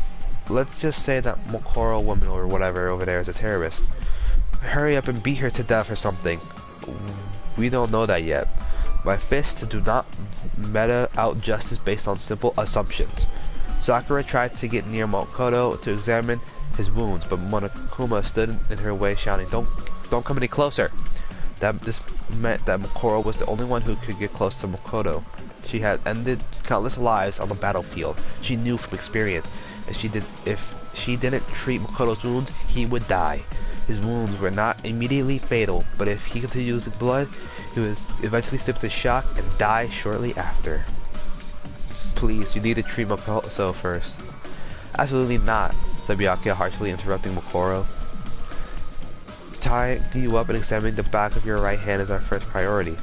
let's just say that Makoro woman or whatever over there is a terrorist. Hurry up and beat her to death or something. We don't know that yet. My fists do not meta out justice based on simple assumptions." Sakura tried to get near Makoto to examine his wounds, but Monokuma stood in her way, shouting, Don't come any closer!" This meant that Makoro was the only one who could get close to Makoto. She had ended countless lives on the battlefield. She knew from experience, if she didn't treat Makoto's wounds, he would die. His wounds were not immediately fatal, but if he continued losing blood, he would eventually slip into shock and die shortly after. Please, you need to treat Makoto first. Absolutely not, said Byakuya, harshly interrupting Mokoro. Tying you up and examining the back of your right hand is our first priority.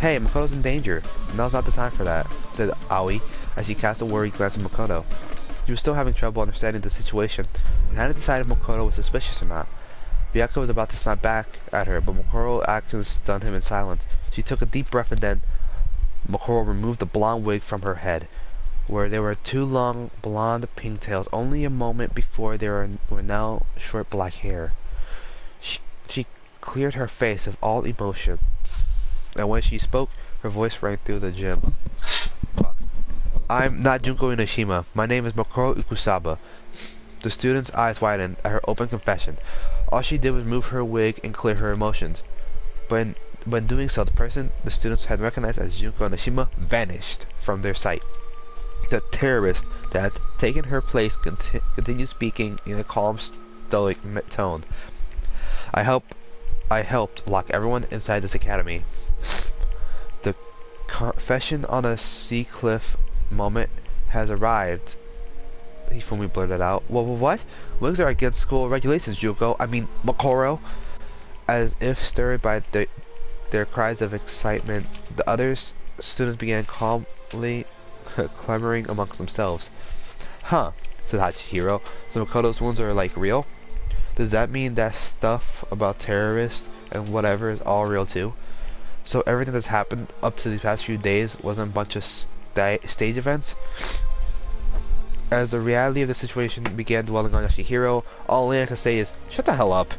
Hey, Makoto's in danger. Now's not the time for that, said Aoi, as she cast a worried glance at Makoto. She was still having trouble understanding the situation, and hadn't decided if Makoto was suspicious or not. Byakuya was about to snap back at her, but Mokoro's actions stunned him in silence. She took a deep breath and then Mokoro removed the blonde wig from her head, where there were two long blonde pigtails only a moment before there were now short black hair. She cleared her face of all emotion, and when she spoke, her voice rang through the gym. I'm not Junko Inoshima. My name is Mokoro Ikusaba. The student's eyes widened at her open confession. All she did was move her wig and clear her emotions. But in doing so, the person the students had recognized as Junko Inoshima vanished from their sight. The terrorist that had taken her place continued speaking in a calm, stoic tone. I helped lock everyone inside this academy. The confession on a sea cliff moment has arrived. Hifumi blurted out. What? Wigs are against school regulations, Junko. I mean, Mokoro. As if stirred by their cries of excitement, the other students began calmly clamoring amongst themselves. Huh, said Hachihiro. So Makoto's wounds are like real? Does that mean that stuff about terrorists and whatever is all real too? So everything that's happened up to these past few days wasn't a bunch of stage events? As the reality of the situation began dwelling on Yoshihiro, all Leon could say is, shut the hell up.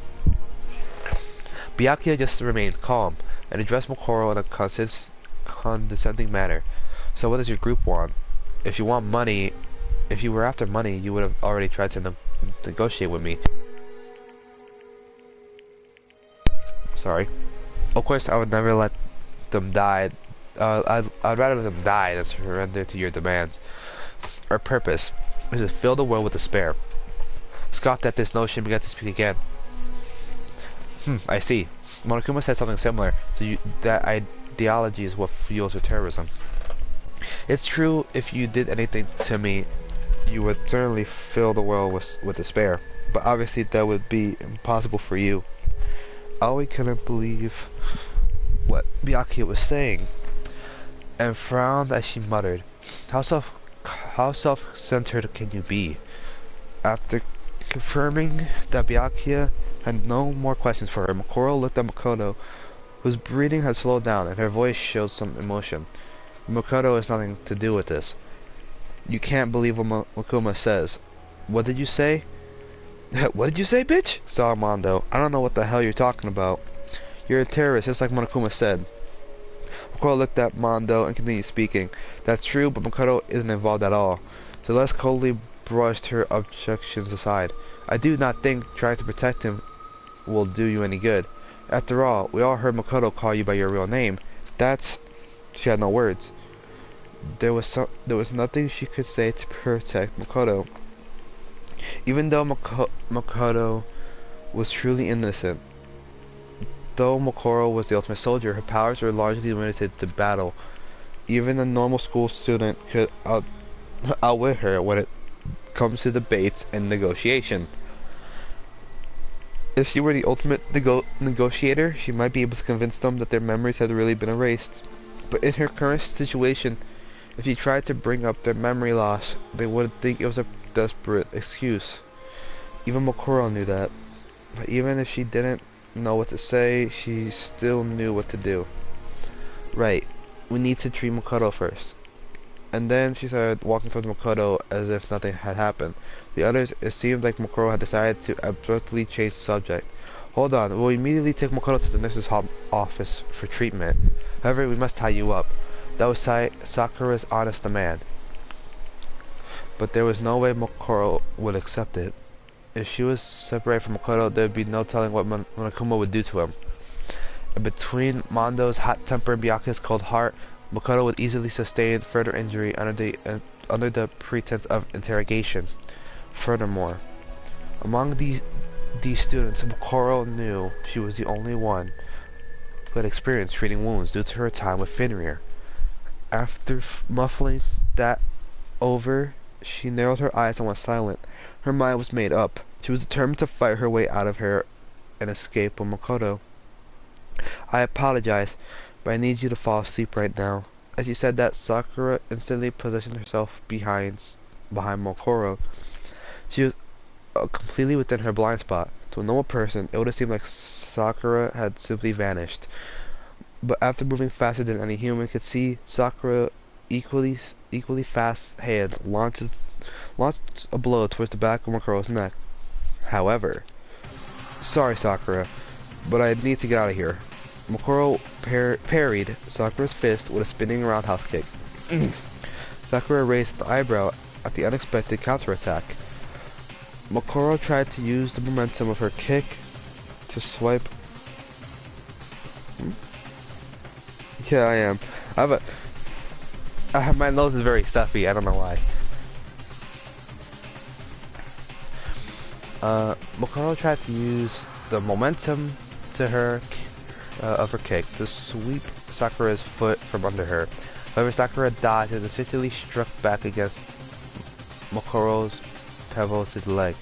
Byakuya just remained calm, and addressed Mokoro in a condescending manner. So what does your group want? If you were after money, you would have already tried to negotiate with me. Sorry. Of course, I would never let them die. I'd rather let them die than surrender to your demands. Our purpose is to fill the world with despair. Scoffed at this notion, began to speak again. I see. Monokuma said something similar, so that ideology is what fuels your terrorism. It's true, if you did anything to me, you would certainly fill the world with despair. But obviously that would be impossible for you. Aoi couldn't believe what Byakuya was saying, and frowned as she muttered, How self-centered can you be? After confirming that Byakuya had no more questions for her, Mokoro looked at Makoto, whose breathing had slowed down and her voice showed some emotion. Makoto has nothing to do with this. You can't believe what Monokuma says. What did you say? What did you say, bitch? Salamando. I don't know what the hell you're talking about. You're a terrorist, just like Monokuma said. Mokoro looked at Mondo and continued speaking. That's true, but Makoto isn't involved at all. Celeste coldly brushed her objections aside. I do not think trying to protect him will do you any good. After all, we all heard Makoto call you by your real name. She had no words. There was nothing she could say to protect Makoto. Even though Makoto was truly innocent, though Mokoro was the ultimate soldier, her powers were largely limited to battle. Even a normal school student could outwit her when it comes to debates and negotiation. If she were the ultimate negotiator, she might be able to convince them that their memories had really been erased. But in her current situation, if she tried to bring up their memory loss, they would think it was a desperate excuse. Even Mokoro knew that. But even if she didn't know what to say, she still knew what to do. Right, we need to treat Makoto first. And then she started walking towards Makoto as if nothing had happened. The others, it seemed like Mokoro had decided to abruptly change the subject. Hold on, we'll immediately take Makoto to the nurse's office for treatment. However, we must tie you up. That was Sakura's honest demand. But there was no way Mokoro would accept it. If she was separated from Makoto, there would be no telling what Monokuma would do to him. And between Mondo's hot temper and Byakuya's cold heart, Makoto would easily sustain further injury under the pretense of interrogation. Furthermore, among these students, Mokoro knew she was the only one who had experience treating wounds due to her time with Fenrir. After muffling that over, she narrowed her eyes and was silent. Her mind was made up. She was determined to fight her way out of here and escape with Makoto. I apologize, but I need you to fall asleep right now. As she said that, Sakura instantly positioned herself behind Mokoro. She was completely within her blind spot. To a normal person, it would have seemed like Sakura had simply vanished. But after moving faster than any human could see, Sakura equally fast hands launched a blow towards the back of Mokoro's neck. However, sorry Sakura, but I need to get out of here. Mokoro parried Sakura's fist with a spinning roundhouse kick. Sakura raised an eyebrow at the unexpected counterattack. Mokoro tried to use the momentum of her kick to swipe. Yeah, I am. My nose is very stuffy. I don't know why. Mokoro tried to use the momentum of her kick to sweep Sakura's foot from under her. However, Sakura dodged and essentially struck back against Mokoro's pivoted leg.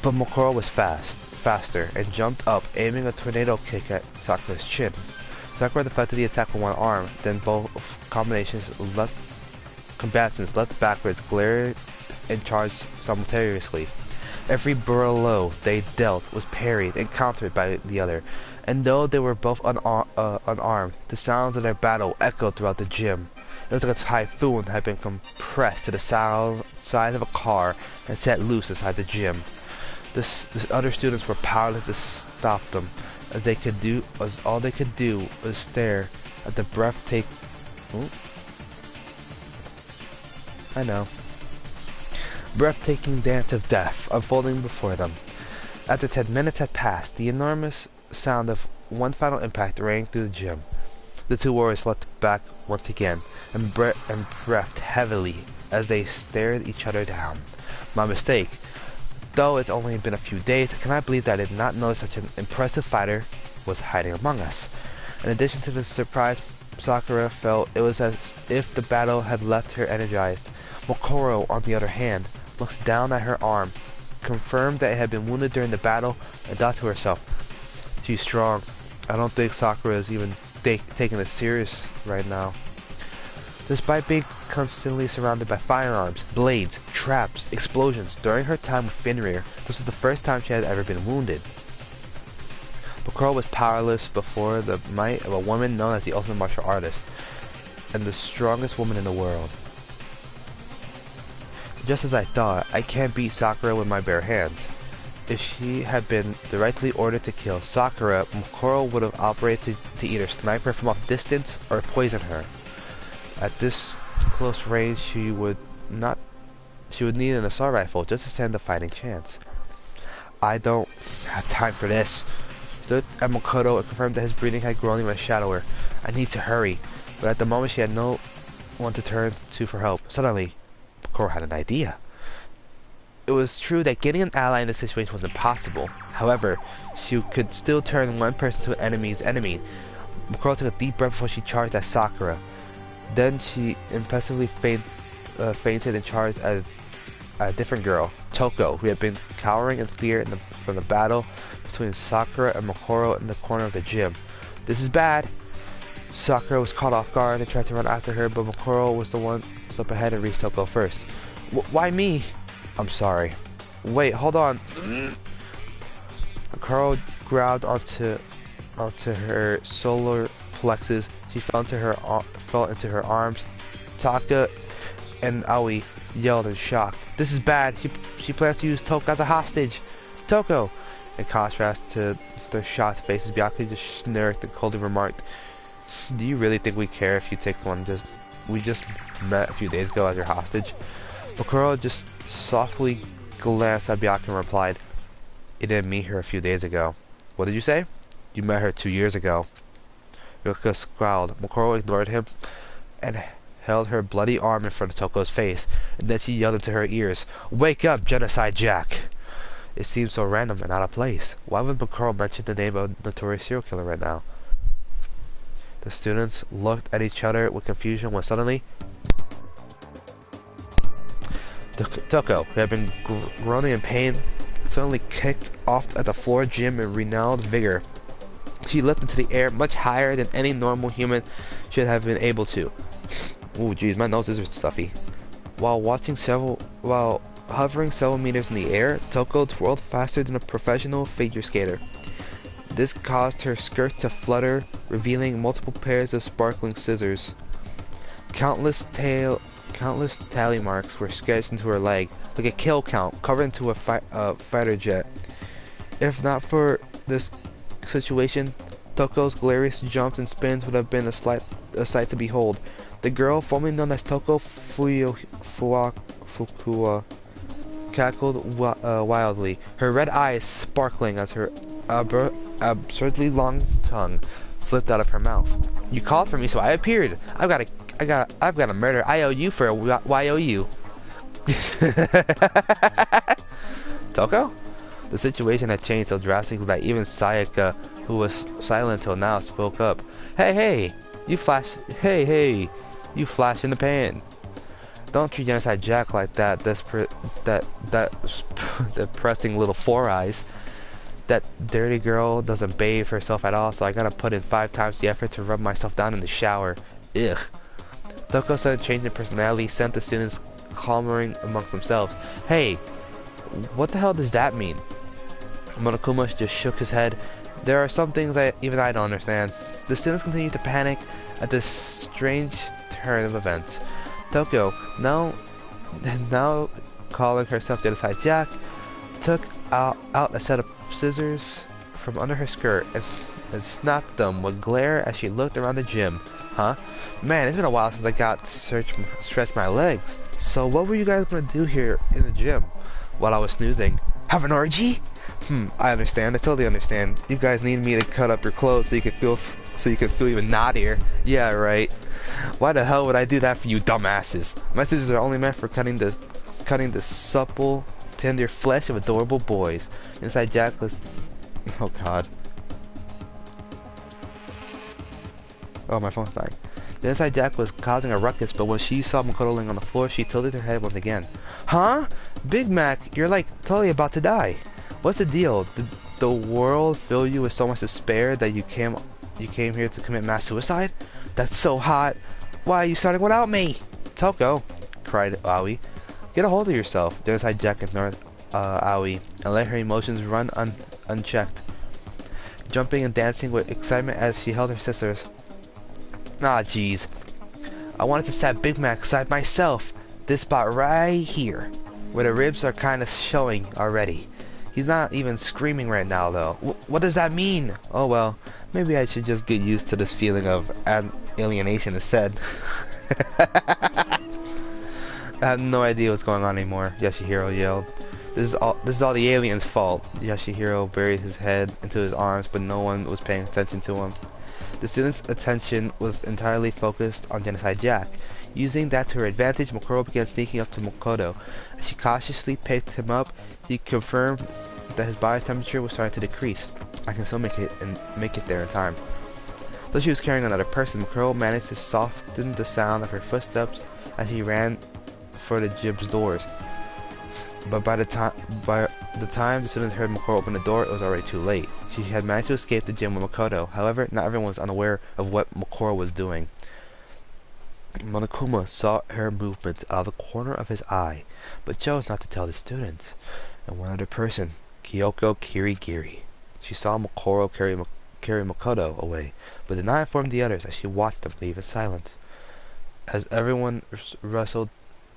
But Mokoro was faster, and jumped up, aiming a tornado kick at Sakura's chin. Sakura deflected the attack with one arm, then both combatants leapt backwards, glared, and charged simultaneously. Every blow they dealt was parried and countered by the other, and though they were both unarmed, the sounds of their battle echoed throughout the gym. It was like a typhoon had been compressed to the size of a car and set loose inside the gym. The other students were powerless to stop them, as all they could do was stare at the breathtaking. Breathtaking dance of death unfolding before them. After 10 minutes had passed, the enormous sound of one final impact rang through the gym. The two warriors leapt back once again and breathed heavily as they stared each other down. My mistake. Though it's only been a few days, I cannot believe that I did not know such an impressive fighter was hiding among us. In addition to the surprise Sakura felt, it was as if the battle had left her energized. Mokoro, on the other hand, looked down at her arm, confirmed that it had been wounded during the battle, and thought to herself, "She's strong. I don't think Sakura is even taking this serious right now." Despite being constantly surrounded by firearms, blades, traps, explosions, during her time with Fenrir, this was the first time she had ever been wounded. Mokoro was powerless before the might of a woman known as the ultimate martial artist, and the strongest woman in the world. Just as I thought, I can't beat Sakura with my bare hands. If she had been directly ordered to kill Sakura, Mokoro would have operated to either snipe her from off distance or poison her. At this close range, she would need an assault rifle just to stand a fighting chance. I don't have time for this. Stood at Makoto and confirmed that his breathing had grown even shallower. I need to hurry, but at the moment she had no one to turn to for help. Suddenly, Makoto had an idea. It was true that getting an ally in this situation was impossible. However, she could still turn one person to an enemy's enemy. Makoto took a deep breath before she charged at Sakura. Then she impressively fainted and charged at a different girl, Toko, who had been cowering in fear from the battle between Sakura and Mokoro in the corner of the gym. This is bad. Sakura was caught off guard and tried to run after her, but Mokoro was the one up ahead and reached Toko first. Why me? I'm sorry. Wait, hold on. Mokoro grabbed onto her solar plexus. She fell into her arms. Taka and Aoi yelled in shock. This is bad. She plans to use Toko as a hostage. Toko! In contrast to their shocked faces, Byakuya just smirked and coldly remarked, "Do you really think we care if you take one we just met a few days ago as your hostage?" Mokoro just softly glanced at Byakuya and replied, "You didn't meet her a few days ago." "What did you say?" "You met her 2 years ago." Byakuya scowled. Mokoro ignored him and held her bloody arm in front of Toko's face, and then she yelled into her ears, "Wake up, Genocide Jack!" It seemed so random and out of place. Why would Makaro mention the name of a notorious serial killer right now? The students looked at each other with confusion when suddenly Toko, who had been groaning in pain, suddenly kicked off at the floor gym in renewed vigor. She leapt into the air much higher than any normal human should have been able to. Ooh, jeez, my nose is stuffy. While hovering several meters in the air, Toko twirled faster than a professional figure skater. This caused her skirt to flutter, revealing multiple pairs of sparkling scissors. Countless tally marks were sketched into her leg, like a kill count covered into a fighter jet. If not for this situation, Toko's glorious jumps and spins would have been a sight to behold. The girl, formerly known as Toko Fukua, cackled wildly, her red eyes sparkling as her absurdly long tongue flipped out of her mouth. You called for me, so I appeared. I've got a murder IOU for a YOU. Toko? The situation had changed so drastically that even Sayaka, who was silent till now, spoke up. Hey, you flash in the pan. Don't treat Genocide Jack like that, depressing little four eyes. That dirty girl doesn't bathe herself at all, so I gotta put in 5 times the effort to rub myself down in the shower. Ugh. Toko's sudden change in personality sent the students clamoring amongst themselves. Hey, what the hell does that mean? Monokuma just shook his head. There are some things that even I don't understand. The students continued to panic at this strange turn of events. Toko, now calling herself Genocide Jack, took out a set of scissors from under her skirt and snapped them with glare as she looked around the gym. Huh? Man, it's been a while since I got to stretch my legs. So what were you guys gonna do here in the gym while I was snoozing? Have an orgy? I understand. I totally understand. You guys need me to cut up your clothes so you can feel even naughtier. Yeah, right. Why the hell would I do that for you dumbasses? My scissors are only meant for cutting the supple, tender flesh of adorable boys. Inside Jack was... Oh god. Oh, my phone's dying. The Inside Jack was causing a ruckus, but when she saw Makoto laying on the floor, she tilted her head once again. Huh? Big Mac, you're like totally about to die. What's the deal? Did the world fill you with so much despair that you came here to commit mass suicide? That's so hot. Why are you starting without me? Toko, cried Aoi. Get a hold of yourself. The Inside Jack ignored Aoi and let her emotions run unchecked, jumping and dancing with excitement as she held her sisters. Ah, jeez. I wanted to stab Big Mac side myself. This spot right here, where the ribs are kinda showing already. He's not even screaming right now, though. What does that mean? Oh well, maybe I should just get used to this feeling of alienation instead. I have no idea what's going on anymore, Yashihiro yelled. This is all the alien's fault. Yashihiro buried his head into his arms, but no one was paying attention to him. The students' attention was entirely focused on Genocide Jack. Using that to her advantage, Makoro began sneaking up to Makoto. As she cautiously picked him up, she confirmed that his body temperature was starting to decrease. I can still make it there in time. Though she was carrying another person, Makoro managed to soften the sound of her footsteps as he ran for the gym's doors. But by the time the students heard Makoro open the door, it was already too late. She had managed to escape the gym with Makoto. However, not everyone was unaware of what Makoro was doing. Monokuma saw her movements out of the corner of his eye, but chose not to tell the students. And one other person, Kyoko Kirigiri. She saw Makoro carry Makoto away, but did not inform the others as she watched them leave in silence. As everyone wrestled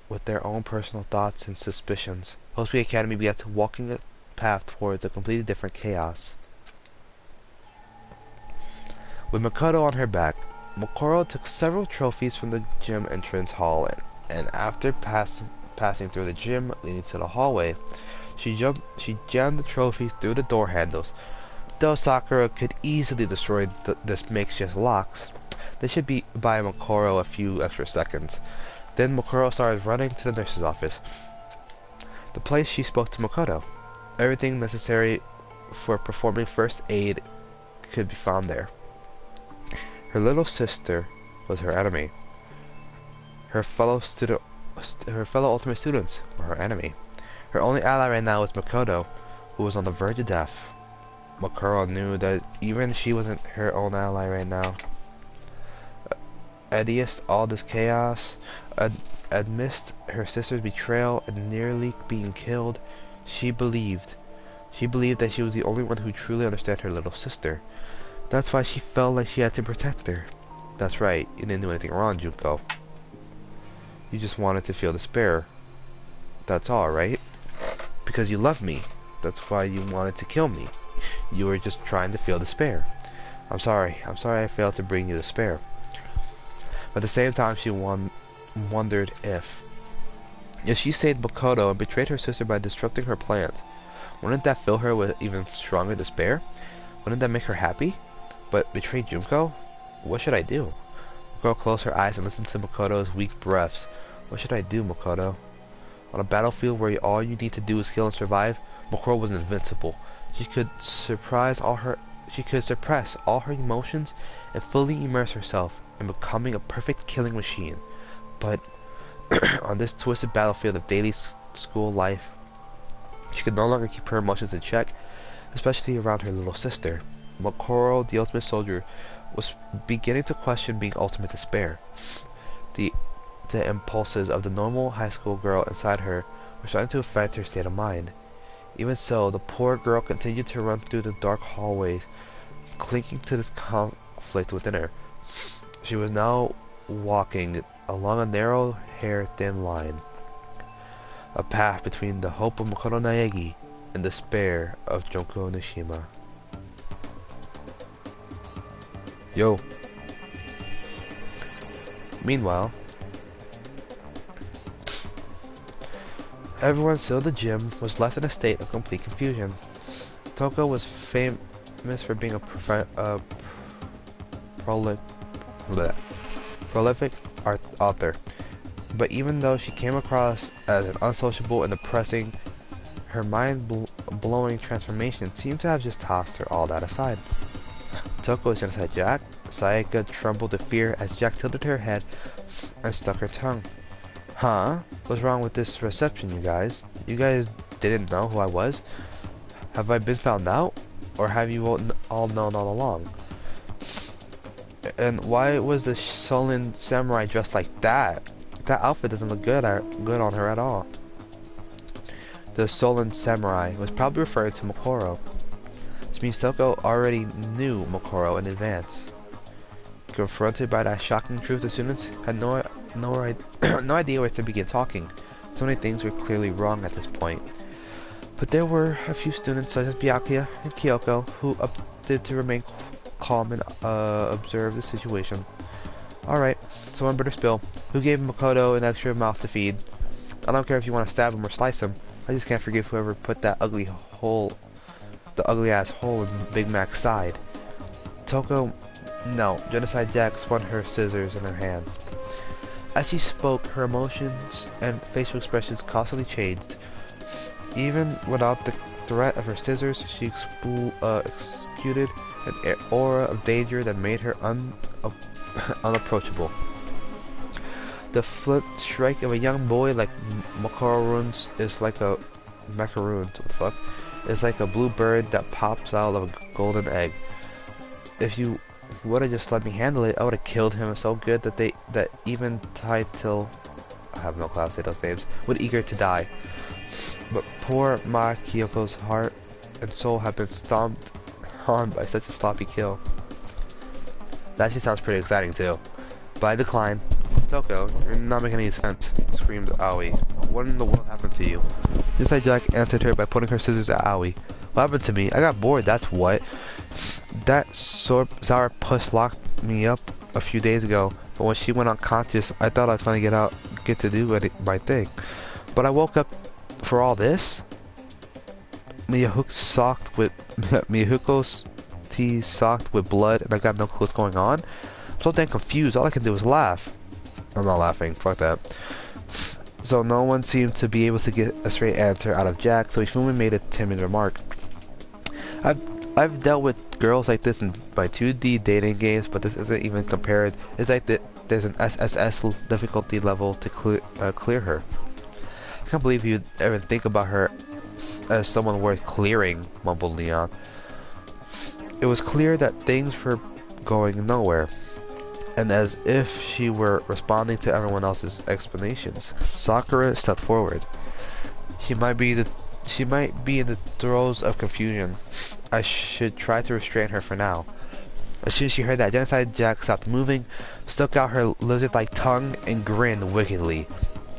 with their own personal thoughts and suspicions, Hospital Academy began to walking a path towards a completely different chaos. With Makoto on her back, Makoro took several trophies from the gym entrance hall, and after passing through the gym leading to the hallway, she jammed the trophies through the door handles. Though Sakura could easily destroy this makeshift locks, they should buy Makoro a few extra seconds. Then Makoro started running to the nurse's office, the place she spoke to Makoto. Everything necessary for performing first aid could be found there. Her little sister was her enemy. Her fellow ultimate students were her enemy. Her only ally right now was Makoto, who was on the verge of death. Makuro knew that even she wasn't her own ally right now. Amidst all this chaos, amidst her sister's betrayal and nearly being killed, she believed that she was the only one who truly understood her little sister. That's why she felt like she had to protect her. That's right, you didn't do anything wrong, Junko. You just wanted to feel despair. That's all, right? Because you love me. That's why you wanted to kill me. You were just trying to feel despair. I'm sorry I failed to bring you despair. At the same time, she wondered if she saved Makoto and betrayed her sister by disrupting her plans, wouldn't that fill her with even stronger despair? Wouldn't that make her happy? But betray Junko? What should I do? Makoto closed her eyes and listened to Makoto's weak breaths. What should I do, Makoto? On a battlefield where all you need to do is kill and survive, Makoto was invincible. She could suppress all her emotions and fully immerse herself in becoming a perfect killing machine. But on this twisted battlefield of daily school life, she could no longer keep her emotions in check, especially around her little sister. Makoro, the ultimate soldier, was beginning to question being ultimate despair. The impulses of the normal high school girl inside her were starting to affect her state of mind. Even so, the poor girl continued to run through the dark hallways, clinging to this conflict within her. She was now walking along a narrow, hair-thin line, a path between the hope of Makoto Naegi and despair of Junko Nishima. Yo. Meanwhile, everyone still in the gym was left in a state of complete confusion. Toko was famous for being a prolific author, but even though she came across as an unsociable and depressing, her mind-blowing transformation seemed to have just tossed her all that aside. Toko was inside Jack. Sayaka trembled with fear as Jack tilted her head and stuck her tongue. Huh? What's wrong with this reception, you guys? You guys didn't know who I was? Have I been found out? Or have you all known all along? And why was the sullen samurai dressed like that? That outfit doesn't look good on her at all. The sullen samurai was probably referring to Makoro. Which means Toko already knew Makoro in advance. Confronted by that shocking truth, the students had no idea where to begin talking. So many things were clearly wrong at this point. But there were a few students such as Byakuya and Kyoko who opted to remain calm and observe the situation. Alright, someone better spill. Who gave Makoto an extra mouth to feed? I don't care if you want to stab him or slice him. I just can't forgive whoever put that ugly ass hole in Big Mac's side. Toko, no. Genocide Jack spun her scissors in her hands. As she spoke, her emotions and facial expressions constantly changed. Even without the threat of her scissors, she exuded an aura of danger that made her unapproachable. The flip strike of a young boy like macaroons is like a It's like a blue bird that pops out of a golden egg. If you would have just let me handle it, I would have killed him so good that even Taitil, I have no class, say those names, would eager to die. But poor Ma Kyoko's heart and soul have been stomped on by such a sloppy kill. That actually sounds pretty exciting too. But I decline. Toko, you're not making any sense, screamed Aoi. What in the world happened to you? Inside Jack answered her by putting her scissors at Aoi. What happened to me? I got bored, that's what. That sour puss locked me up a few days ago, but when she went unconscious, I thought I'd finally get to do my thing. But I woke up for all this? Miyahuko's tea soaked with blood, and I got no clue what's going on? I'm so damn confused, all I can do is laugh. I'm not laughing, fuck that. So no one seemed to be able to get a straight answer out of Jack, so Ifumi made a timid remark. I've I've dealt with girls like this in my 2D dating games, but this isn't even compared. It's like there's an SSS difficulty level to clear her. I can't believe you'd ever think about her as someone worth clearing, mumbled Leon. It was clear that things were going nowhere, and as if she were responding to everyone else's explanations. Sakura stepped forward. She might be in the throes of confusion. I should try to restrain her for now. As soon as she heard that, Genocide Jack stopped moving, stuck out her lizard-like tongue, and grinned wickedly.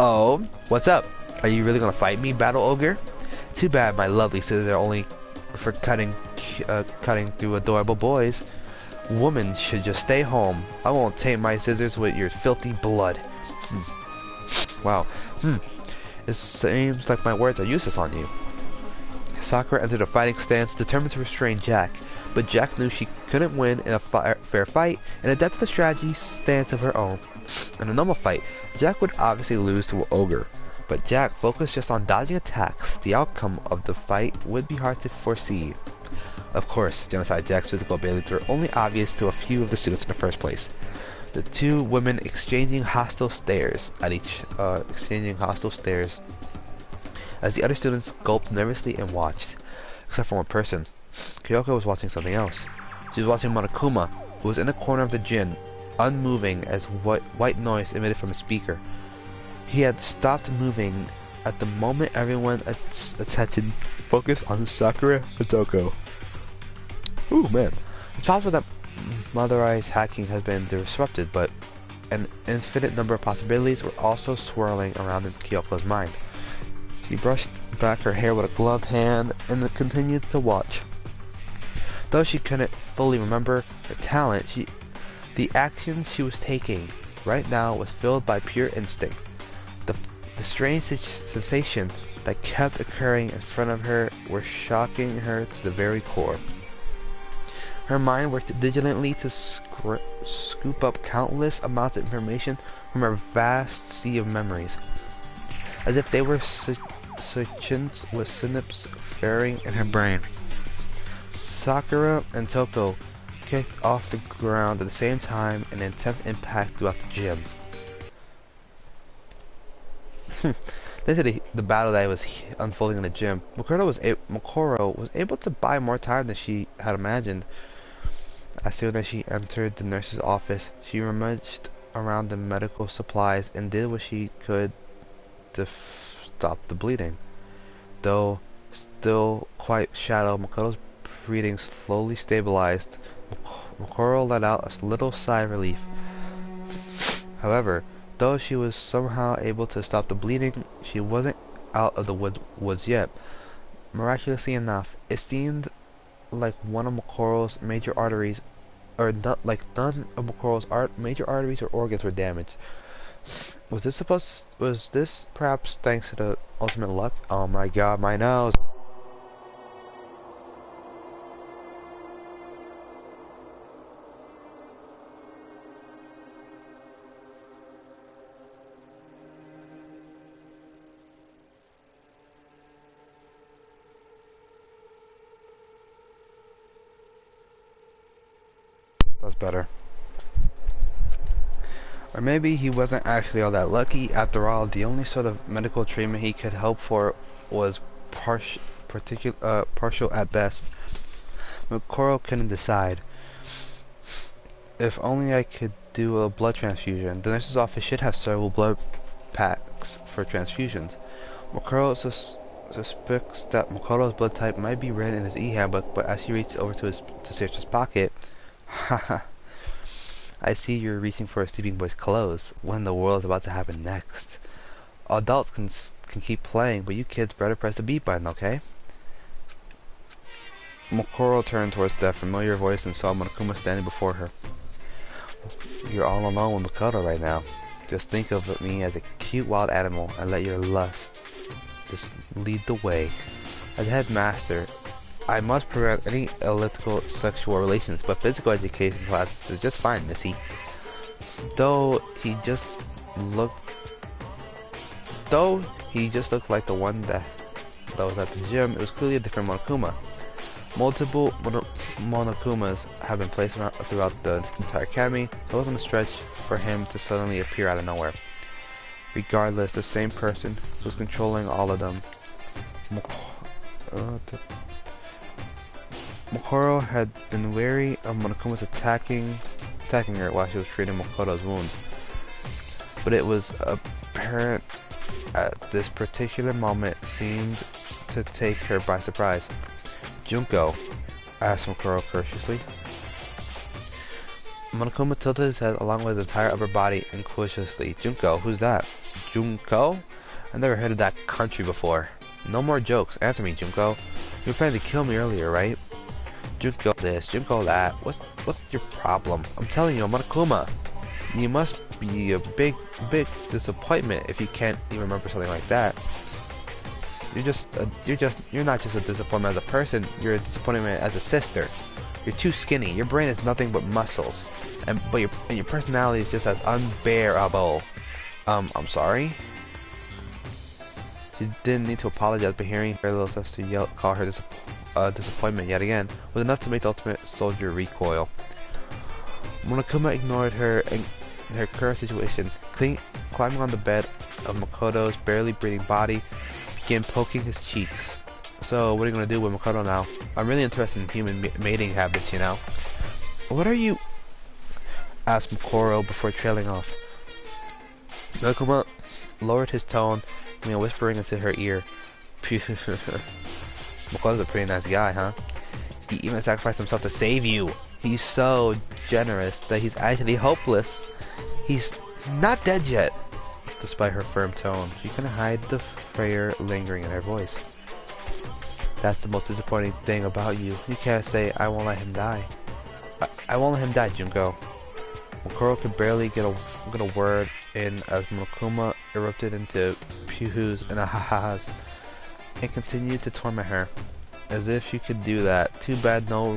Oh, what's up? Are you really gonna fight me, Battle Ogre? Too bad my lovely scissors are only for cutting through adorable boys. Women should just stay home. I won't taint my scissors with your filthy blood. Wow. It seems like my words are useless on you. Sakura entered a fighting stance, determined to restrain Jack, but Jack knew she couldn't win in a fair fight and adapted a strategy stance of her own. In a normal fight, Jack would obviously lose to an ogre, but Jack focused just on dodging attacks. The outcome of the fight would be hard to foresee. Of course, Genocide Jack's physical abilities were only obvious to a few of the students in the first place. The two women exchanging hostile stares as the other students gulped nervously and watched. Except for one person. Kyoko was watching something else. She was watching Monokuma, who was in the corner of the gym, unmoving as white noise emitted from a speaker. He had stopped moving at the moment everyone's attention focused on Sakura Hotoko. Ooh, man. It's possible that motorized hacking has been disrupted, but an infinite number of possibilities were also swirling around in Kyoko's mind. She brushed back her hair with a gloved hand and continued to watch. Though she couldn't fully remember her talent, the actions she was taking right now was filled by pure instinct. The strange sensation that kept occurring in front of her were shocking her to the very core. Her mind worked diligently to scoop up countless amounts of information from her vast sea of memories, as if they were succinct with synapses firing in her brain. Sakura and Toko kicked off the ground at the same time, an intense impact throughout the gym. This is the battle that was unfolding in the gym. Mokoro was able to buy more time than she had imagined. As soon as she entered the nurse's office, she rummaged around the medical supplies and did what she could to stop the bleeding. Though still quite shallow, Makoto's breathing slowly stabilized. Mokoro let out a little sigh of relief. However, though she was somehow able to stop the bleeding, she wasn't out of the woods yet. Miraculously enough, it seemed like one of Mokoro's major arteries, or like none of Mokoro's major arteries or organs were damaged. Was this perhaps thanks to the ultimate luck? Oh my god, my nose! That's better. Or maybe he wasn't actually all that lucky. After all, the only sort of medical treatment he could hope for was partial at best. Mokoro couldn't decide. If only I could do a blood transfusion. The nurse's office should have several blood packs for transfusions. Mokoro suspects that Mokoro's blood type might be written in his e-handbook, but as he reached over to search his pocket, haha. I see you're reaching for a sleeping boy's clothes. What in the world is about to happen next? Adults can keep playing, but you kids better press the beat button, okay? Mokoro turned towards that familiar voice and saw Monokuma standing before her. You're all alone with Makoto right now. Just think of me as a cute wild animal and let your lust just lead the way. As headmaster, I must prevent any illegal sexual relations, but physical education classes is just fine, missy. Though he just looked Though he just looked like the one that was at the gym, it was clearly a different Monokuma. Multiple Monokumas have been placed throughout the entire academy, so it wasn't a stretch for him to suddenly appear out of nowhere. Regardless, the same person was controlling all of them. Mokoro had been wary of Monokuma's attacking her while she was treating Makoto's wounds. But it was apparent at this particular moment seemed to take her by surprise. "Junko?" asked Mokoro courteously. Monokuma tilted his head along with his entire upper body inquisitively. "Junko? Who's that?" "Junko? I've never heard of that country before." "No more jokes. Answer me, Junko. You were planning to kill me earlier, right?" "Junko this, Junko that. What's your problem? I'm telling you, I'm Monokuma. You must be a big disappointment if you can't even remember something like that. You're not just a disappointment as a person, you're a disappointment as a sister. You're too skinny, your brain is nothing but muscles, and your personality is just as unbearable." I'm sorry?" She didn't need to apologize, but hearing her little sister call her disappointment yet again was enough to make the ultimate soldier recoil. Monokuma ignored her and her current situation, climbing on the bed of Makoto's barely breathing body, began poking his cheeks. "So, what are you going to do with Makoto now? I'm really interested in human mating habits, you know." "What are you?" asked Mokoro before trailing off. Monokuma lowered his tone, whispering into her ear. "Makoto's a pretty nice guy, huh? He even sacrificed himself to save you. He's so generous that he's actually hopeless. He's not dead yet." Despite her firm tone, she couldn't hide the fire lingering in her voice. "That's the most disappointing thing about you. You can't say, 'I won't let him die.'" I won't let him die, Junko." Mokoro could barely get a word in as Monokuma erupted into pew-hoos and ahahas and continued to torment her. "As if you could do that. Too bad, no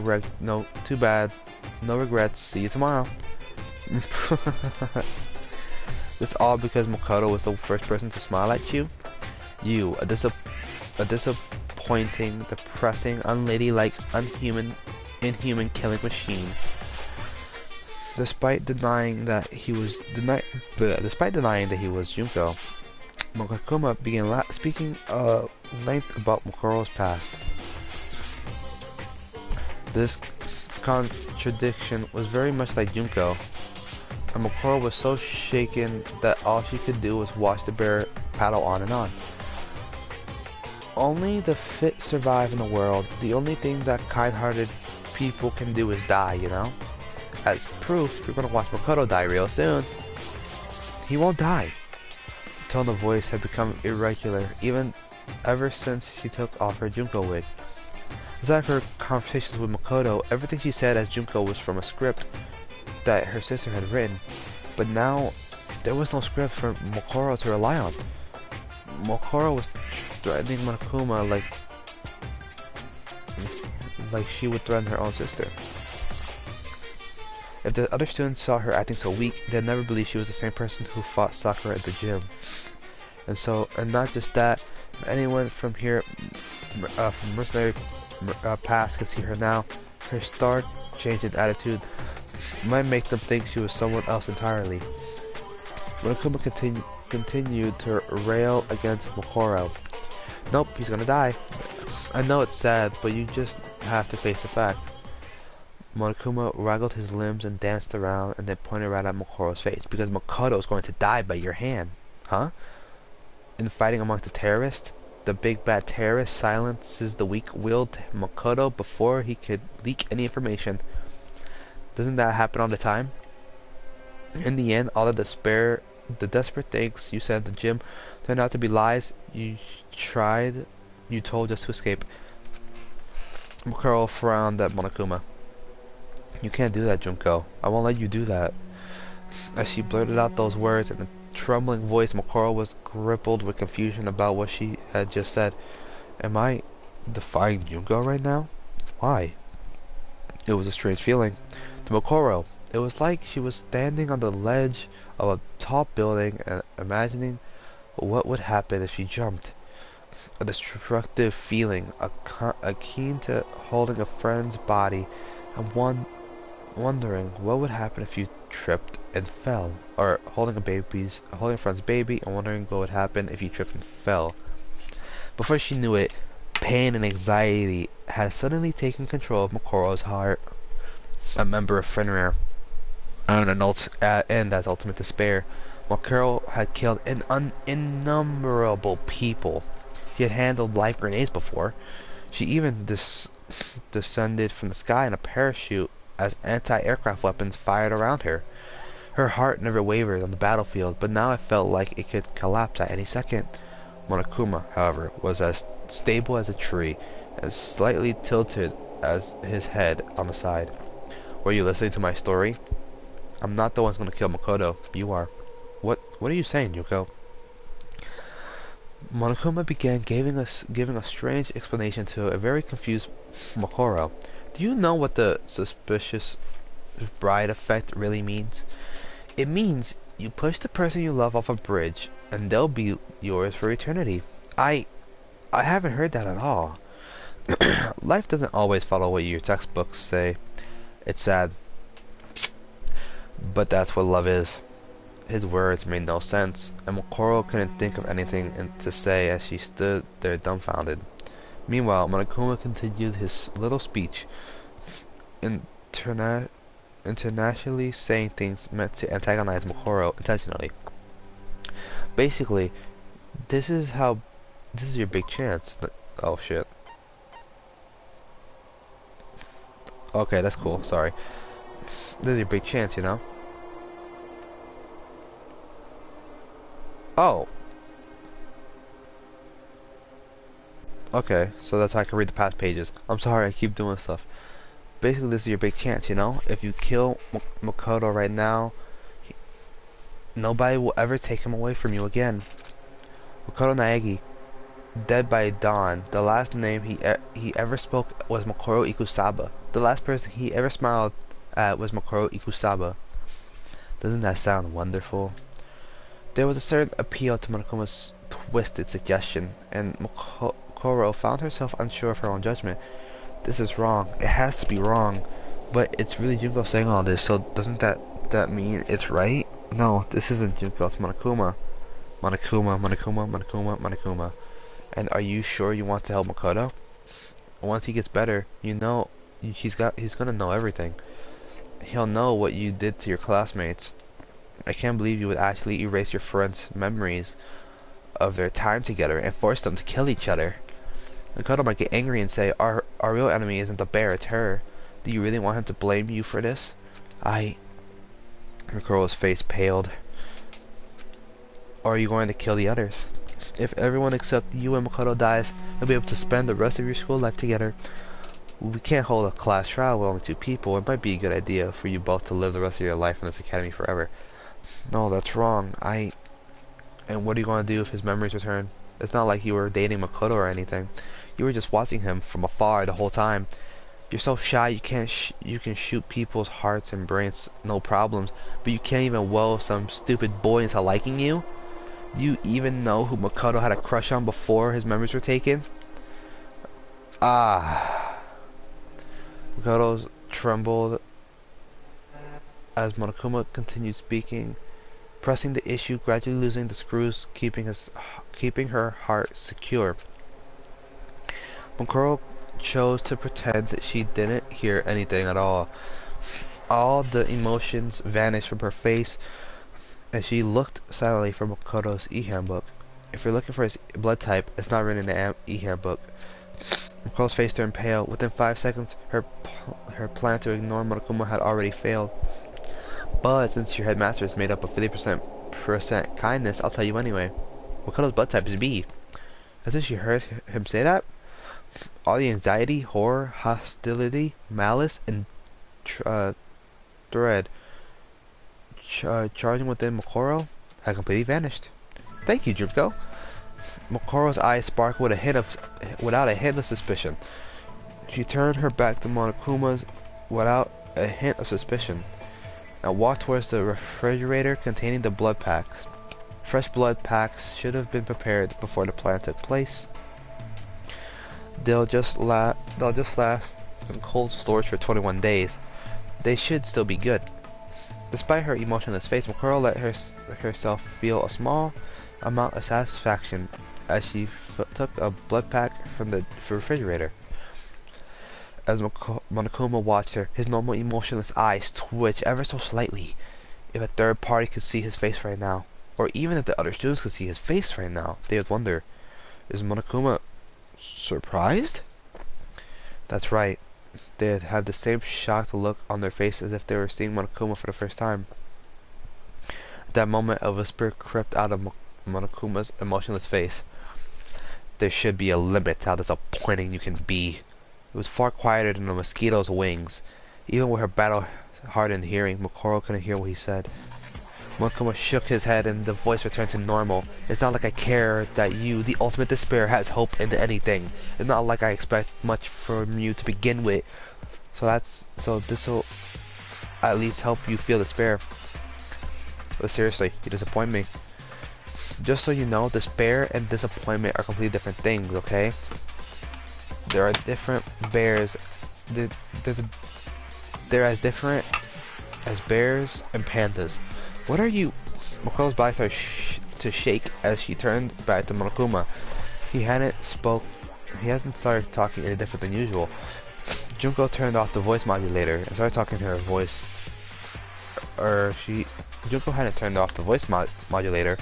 regrets. See you tomorrow." It's all because Makoto was the first person to smile at you? You, a disappointing, depressing, unladylike, inhuman killing machine. Despite denying that he was Junko, Monokuma began speaking length about Mokoro's past. This contradiction was very much like Junko, and Mokoro was so shaken that all she could do was watch the bear paddle on and on. Only the fit survive in the world. The only thing that kind-hearted people can do is die, you know? As proof, you're gonna watch Makoto die real soon. He won't die. The tone of voice had become irregular, ever since she took off her Junko wig. Aside from her conversations with Makoto, everything she said as Junko was from a script that her sister had written, but now there was no script for Mokoro to rely on. Mokoro was threatening Monokuma like she would threaten her own sister. If the other students saw her acting so weak, they'd never believe she was the same person who fought Sakura at the gym. And not just that, if anyone from here, from mercenary past could see her now, her stark change in attitude might make them think she was someone else entirely. Monokuma continued to rail against Mokoro. "Nope, he's gonna die. I know it's sad, but you just have to face the fact." Monokuma waggled his limbs and danced around and then pointed right at Mokoro's face. "Because Makoto is going to die by your hand. Huh? In fighting amongst the terrorists? The big bad terrorist silences the weak-willed Makoto before he could leak any information. Doesn't that happen all the time? In the end, all the desperate things you said at the gym turned out to be lies you told just to escape." Mokoro frowned at Monokuma. "You can't do that, Junko. I won't let you do that." As she blurted out those words in a trembling voice, Mokoro was crippled with confusion about what she had just said. "Am I defying Junko right now? Why?" It was a strange feeling. To Mokoro, it was like she was standing on the ledge of a tall building and imagining What would happen if she jumped? A destructive feeling, akin to holding a friend's body, and wondering what would happen if you tripped and fell, or holding a friend's baby, and wondering what would happen if you tripped and fell. Before she knew it, pain and anxiety had suddenly taken control of Makoro's heart. A member of Fenrir, and as ultimate despair, Makoro had killed innumerable people. She had handled live grenades before. She even descended from the sky in a parachute as anti-aircraft weapons fired around her. Her heart never wavered on the battlefield, but now it felt like it could collapse at any second. Monokuma, however, was as stable as a tree, and slightly tilted as his head on the side. Were you listening to my story? I'm not the one who's gonna kill Makoto. You are. What are you saying, Yuko? Monokuma began giving a strange explanation to a very confused Makoro. Do you know what the suspicious bride effect really means? It means you push the person you love off a bridge, and they'll be yours for eternity. I haven't heard that at all. Life doesn't always follow what your textbooks say. It's sad. But that's what love is. His words made no sense, and Makoro couldn't think of anything to say as she stood there dumbfounded. Meanwhile, Monokuma continued his little speech, internationally saying things meant to antagonize Makoro intentionally. Basically, this is your big chance. Oh shit. Okay, that's cool, sorry. This is your big chance, you know? Oh. Okay, so that's how I can read the past pages. I'm sorry, I keep doing stuff. Basically, this is your big chance, you know? If you kill Makoto right now, nobody will ever take him away from you again. Makoto Naegi, dead by dawn. The last name he ever spoke was Makoro Ikusaba. The last person he ever smiled at was Makoro Ikusaba. Doesn't that sound wonderful? There was a certain appeal to Monokuma's twisted suggestion, and Makoro found herself unsure of her own judgment. This is wrong. It has to be wrong. But it's really Junko saying all this, so doesn't that mean it's right? No, this isn't Junko, it's Monokuma. Monokuma. And are you sure you want to help Makoto? Once he gets better, you know, he's gonna know everything. He'll know what you did to your classmates. I can't believe you would actually erase your friends' memories of their time together and force them to kill each other. Makoto might get angry and say, our real enemy isn't the bear, it's her. Do you really want him to blame you for this? Makoro's face paled. Or are you going to kill the others? If everyone except you and Makoto dies, you'll be able to spend the rest of your school life together. We can't hold a class trial with only 2 people. It might be a good idea for you both to live the rest of your life in this academy forever. No, that's wrong. And what are you going to do if his memories return? It's not like you were dating Makoto or anything. You were just watching him from afar the whole time. You're so shy you can shoot people's hearts and brains no problems, but you can't even will some stupid boy into liking you? Do you even know who Makoto had a crush on before his memories were taken? Makoto trembled as Monokuma continued speaking, pressing the issue, gradually losing the screws, keeping her heart secure. Makoro chose to pretend that she didn't hear anything at all. All the emotions vanished from her face, and she looked silently for Makoto's e-handbook. If you're looking for his blood type, it's not written in the e-handbook. Makoro's face turned pale. Within 5 seconds, her plan to ignore Monokuma had already failed. But since your headmaster is made up of 50% kindness, I'll tell you anyway. Makoto's blood type is B. As if she heard him say that, all the anxiety, horror, hostility, malice, and dread charging within Makoro had completely vanished. Thank you, Junko. Makoro's eyes sparkled without a hint of suspicion. She turned her back to Monokuma's without a hint of suspicion, and walked towards the refrigerator containing the blood packs. Fresh blood packs should have been prepared before the plan took place. They'll just last in cold storage for 21 days. They should still be good. Despite her emotionless face, Mokoro let herself feel a small amount of satisfaction as she took a blood pack from the refrigerator. As Monokuma watched her, his normal emotionless eyes twitch ever so slightly. If a third party could see his face right now, or even if the other students could see his face right now, they would wonder, is Monokuma surprised? That's right. They'd have the same shocked look on their face as if they were seeing Monokuma for the first time. At that moment, a whisper crept out of Monokuma's emotionless face. There should be a limit to how disappointing you can be. It was far quieter than a mosquito's wings. Even with her battle-hardened hearing, Mokoro couldn't hear what he said. Monokuma shook his head and the voice returned to normal. It's not like I care that you, the ultimate despair, has hope into anything. It's not like I expect much from you to begin with. So this'll at least help you feel despair. But seriously, you disappoint me. Just so you know, despair and disappointment are completely different things, okay? There are different bears. They're as different as bears and pandas. What are you? Mokoro's body started to shake as she turned back to Monokuma. He hadn't started talking any different than usual. Junko turned off the voice modulator and started talking to her voice. Junko hadn't turned off the voice modulator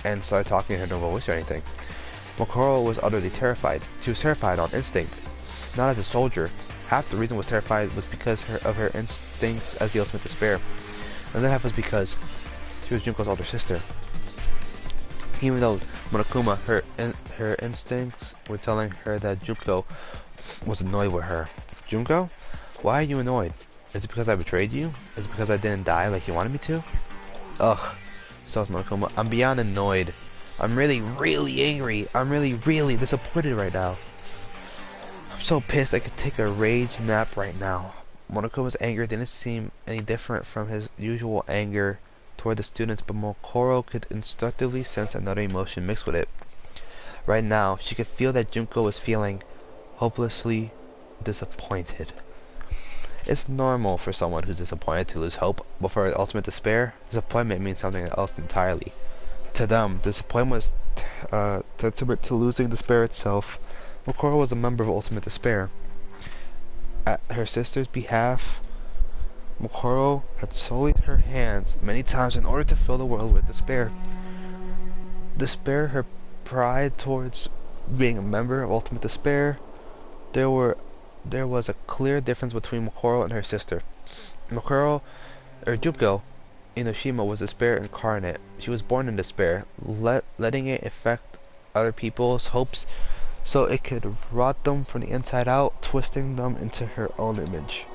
and started talking in her normal voice or anything. Mokoro was utterly terrified. She was terrified on instinct, not as a soldier. Half the reason was terrified was because of her instincts as the ultimate despair. Another half was because she was Junko's older sister. Even though Monokuma, her instincts were telling her that Junko was annoyed with her. Junko? Why are you annoyed? Is it because I betrayed you? Is it because I didn't die like you wanted me to? Ugh, says Monokuma. I'm beyond annoyed. I'm really, really angry. I'm really, really disappointed right now. I'm so pissed I could take a rage nap right now. Monokuma's anger didn't seem any different from his usual anger toward the students, but Mokoro could instinctively sense another emotion mixed with it. Right now, she could feel that Junko was feeling hopelessly disappointed. It's normal for someone who's disappointed to lose hope, but for ultimate despair, disappointment means something else entirely. To them, disappointment was tantamount to losing despair itself. Mokoro was a member of Ultimate Despair. At her sister's behalf, Mokoro had sullied her hands many times in order to fill the world with despair. Despair, her pride towards being a member of Ultimate Despair. There was a clear difference between Mokoro and her sister. Junko Inoshima was despair incarnate. She was born in despair, letting it affect other people's hopes so it could rot them from the inside out, twisting them into her own image.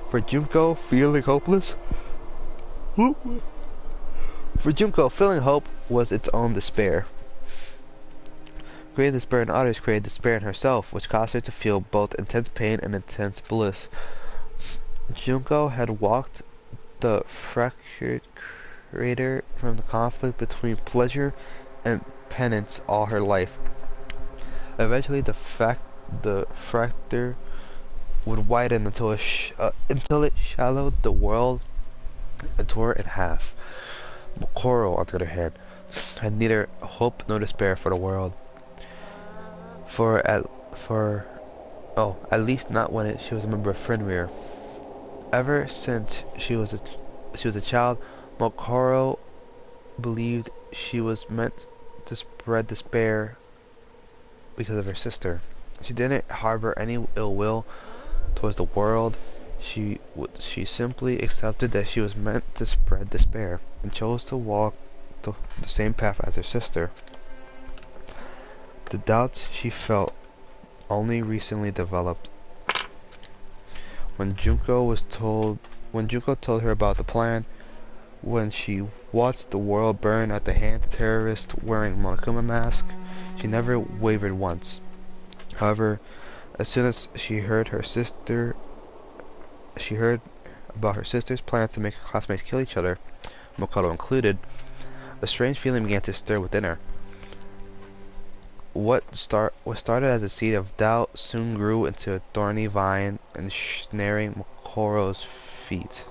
For Junko, feeling hopeless? For Junko, feeling hope was its own despair. Created despair in others created despair in herself, which caused her to feel both intense pain and intense bliss. Junko had walked the fractured crater from the conflict between pleasure and penance all her life. Eventually, the fracture would widen until it shallowed the world and tore it in half. Mokoro, on the other hand, had neither hope nor despair for the world. At least not when she was a member of Fenrir. Ever since she was a child, Mokoro believed she was meant to spread despair because of her sister. She didn't harbor any ill will towards the world. She simply accepted that she was meant to spread despair and chose to walk the same path as her sister. The doubts she felt only recently developed. When Junko told her about the plan, when she watched the world burn at the hand of terrorists wearing Monokuma mask, she never wavered once. However, as soon as she heard about her sister's plan to make her classmates kill each other, Mokoro included, A strange feeling began to stir within her. What started as a seed of doubt soon grew into a thorny vine ensnaring Mokoro's feet.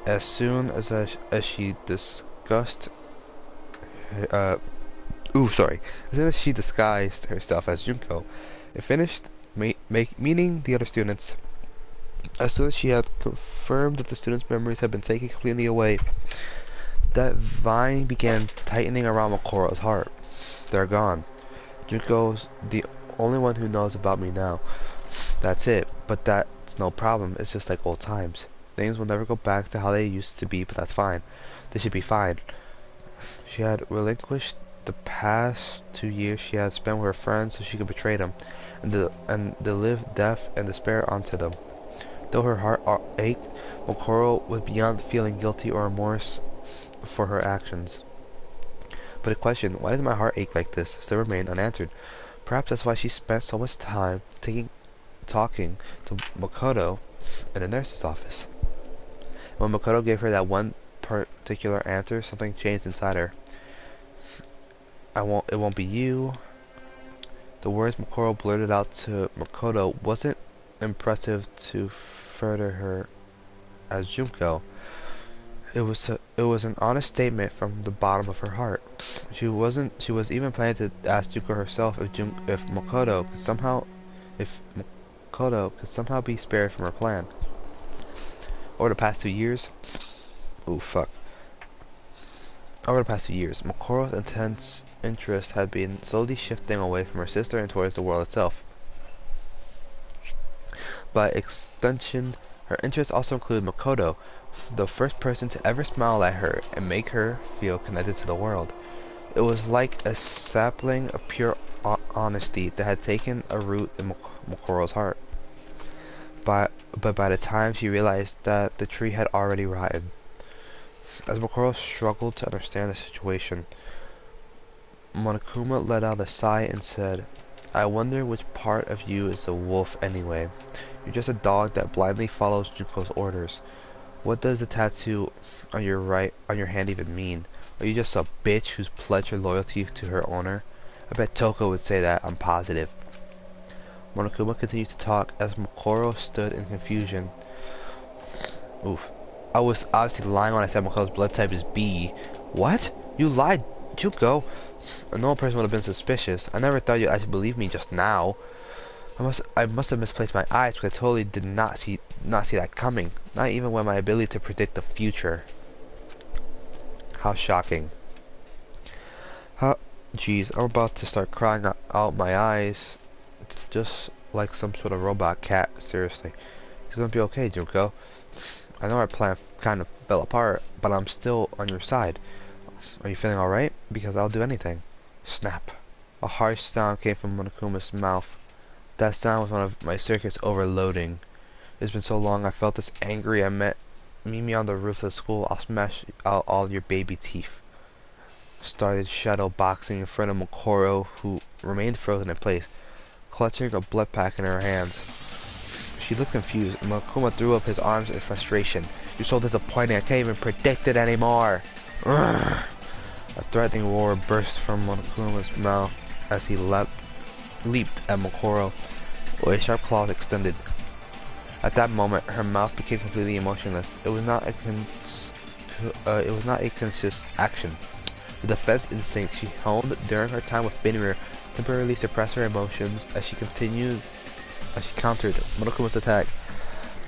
As soon as she discussed, as soon as she disguised herself as Junko, it finished meeting the other students. As soon as she had confirmed that the students' memories had been taken completely away, that vine began tightening around Mokoro's heart. They're gone. Junko's the only one who knows about me now. That's it, but that's no problem. It's just like old times. Things will never go back to how they used to be, but that's fine. They should be fine. She had relinquished the past 2 years she had spent with her friends so she could betray them, and live death and despair onto them. Though her heart ached, Mokoro was beyond feeling guilty or remorse for her actions. But the question, why does my heart ache like this, still remained unanswered. Perhaps that's why she spent so much time talking to Makoto in the nurse's office. When Makoto gave her that one particular answer, something changed inside her. It won't be you. The words Mokoro blurted out to Makoto wasn't impressive to further her as Junko. It was an honest statement from the bottom of her heart. She was even planning to ask Junko herself if Makoto could somehow be spared from her plan. Over the past 2 years, Mokoro's intense interest had been slowly shifting away from her sister and towards the world itself. By extension, her interests also included Makoto, the first person to ever smile at her and make her feel connected to the world. It was like a sapling of pure honesty that had taken a root in Mokoro's heart. But by the time she realized that the tree had already rotted, as Mokoro struggled to understand the situation, Monokuma let out a sigh and said, "I wonder which part of you is a wolf anyway. You're just a dog that blindly follows Junko's orders. What does the tattoo on your hand even mean? Are you just a bitch who's pledged her loyalty to her owner? I bet Toko would say that, I'm positive." Monokuma continued to talk as Mokoro stood in confusion. I was obviously lying when I said Mokoro's blood type is B. What? You lied, Junko. A normal person would have been suspicious. I never thought you'd actually believe me just now. I must have misplaced my eyes because I totally did not see that coming. Not even with my ability to predict the future. How shocking. Jeez, I'm about to start crying out my eyes. It's just like some sort of robot cat, seriously. It's gonna be okay, Junko. I know our plan kind of fell apart, but I'm still on your side. Are you feeling alright? Because I'll do anything. Snap. A harsh sound came from Monokuma's mouth. That sound was one of my circuits overloading. It's been so long I felt this angry. Meet me on the roof of the school. I'll smash out all your baby teeth. Started shadow boxing in front of Mokoro, who remained frozen in place, clutching a blood pack in her hands. She looked confused, and Monokuma threw up his arms in frustration. "You're so disappointing, I can't even predict it anymore!" Urgh. A threatening roar burst from Monokuma's mouth as he leaped at Mokoro, with his sharp claws extended. At that moment, her mouth became completely emotionless. It was not a conscious action. The defense instinct she honed during her time with Fenrir temporarily suppressed her emotions as she countered Monokuma's attack,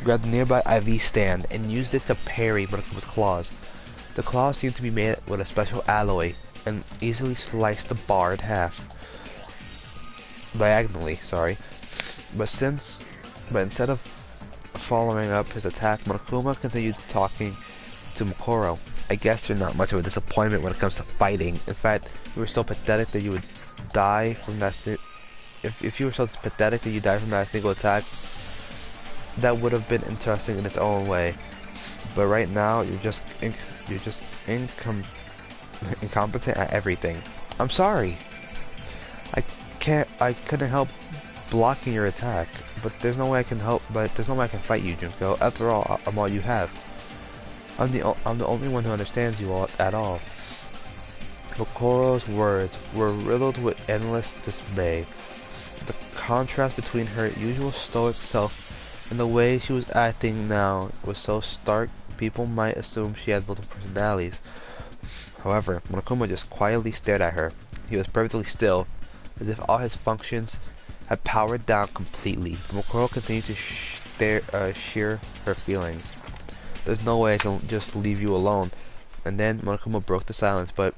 grabbed the nearby IV stand, and used it to parry Monokuma's claws. The claws seemed to be made with a special alloy, and easily sliced the bar in half. Diagonally, sorry. But instead of following up his attack, Monokuma continued talking to Mokoro. "I guess you're not much of a disappointment when it comes to fighting. In fact, you were so pathetic that you would die from that. If you were so pathetic that you died from that single attack, that would have been interesting in its own way. But right now, you're just incompetent at everything. I'm sorry. I couldn't help blocking your attack, but there's no way I can fight you, Junko. After all, I'm all you have." I'm the only one who understands you all at all. Mokoro's words were riddled with endless dismay. The contrast between her usual stoic self and the way she was acting now was so stark people might assume she had multiple personalities. However, Monokuma just quietly stared at her. He was perfectly still, as if all his functions had powered down completely. Mokoro continued to share her feelings. There's no way I can just leave you alone. And then Monokuma broke the silence, but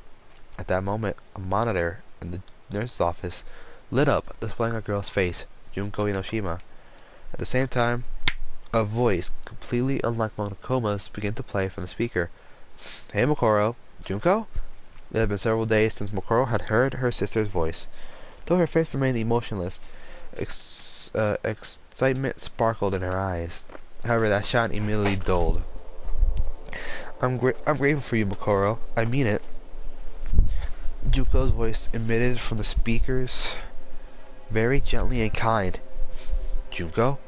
at that moment, a monitor in the nurse's office lit up, displaying a girl's face, Junko Inoshima. At the same time, a voice, completely unlike Monokuma's, began to play from the speaker. Hey Mokoro, Junko? It had been several days since Mokoro had heard her sister's voice. Though her face remained emotionless, excitement sparkled in her eyes. However, that shine immediately dulled. I'm grateful for you, Mokoro. I mean it. Junko's voice emitted from the speakers, very gently and kind. Junko?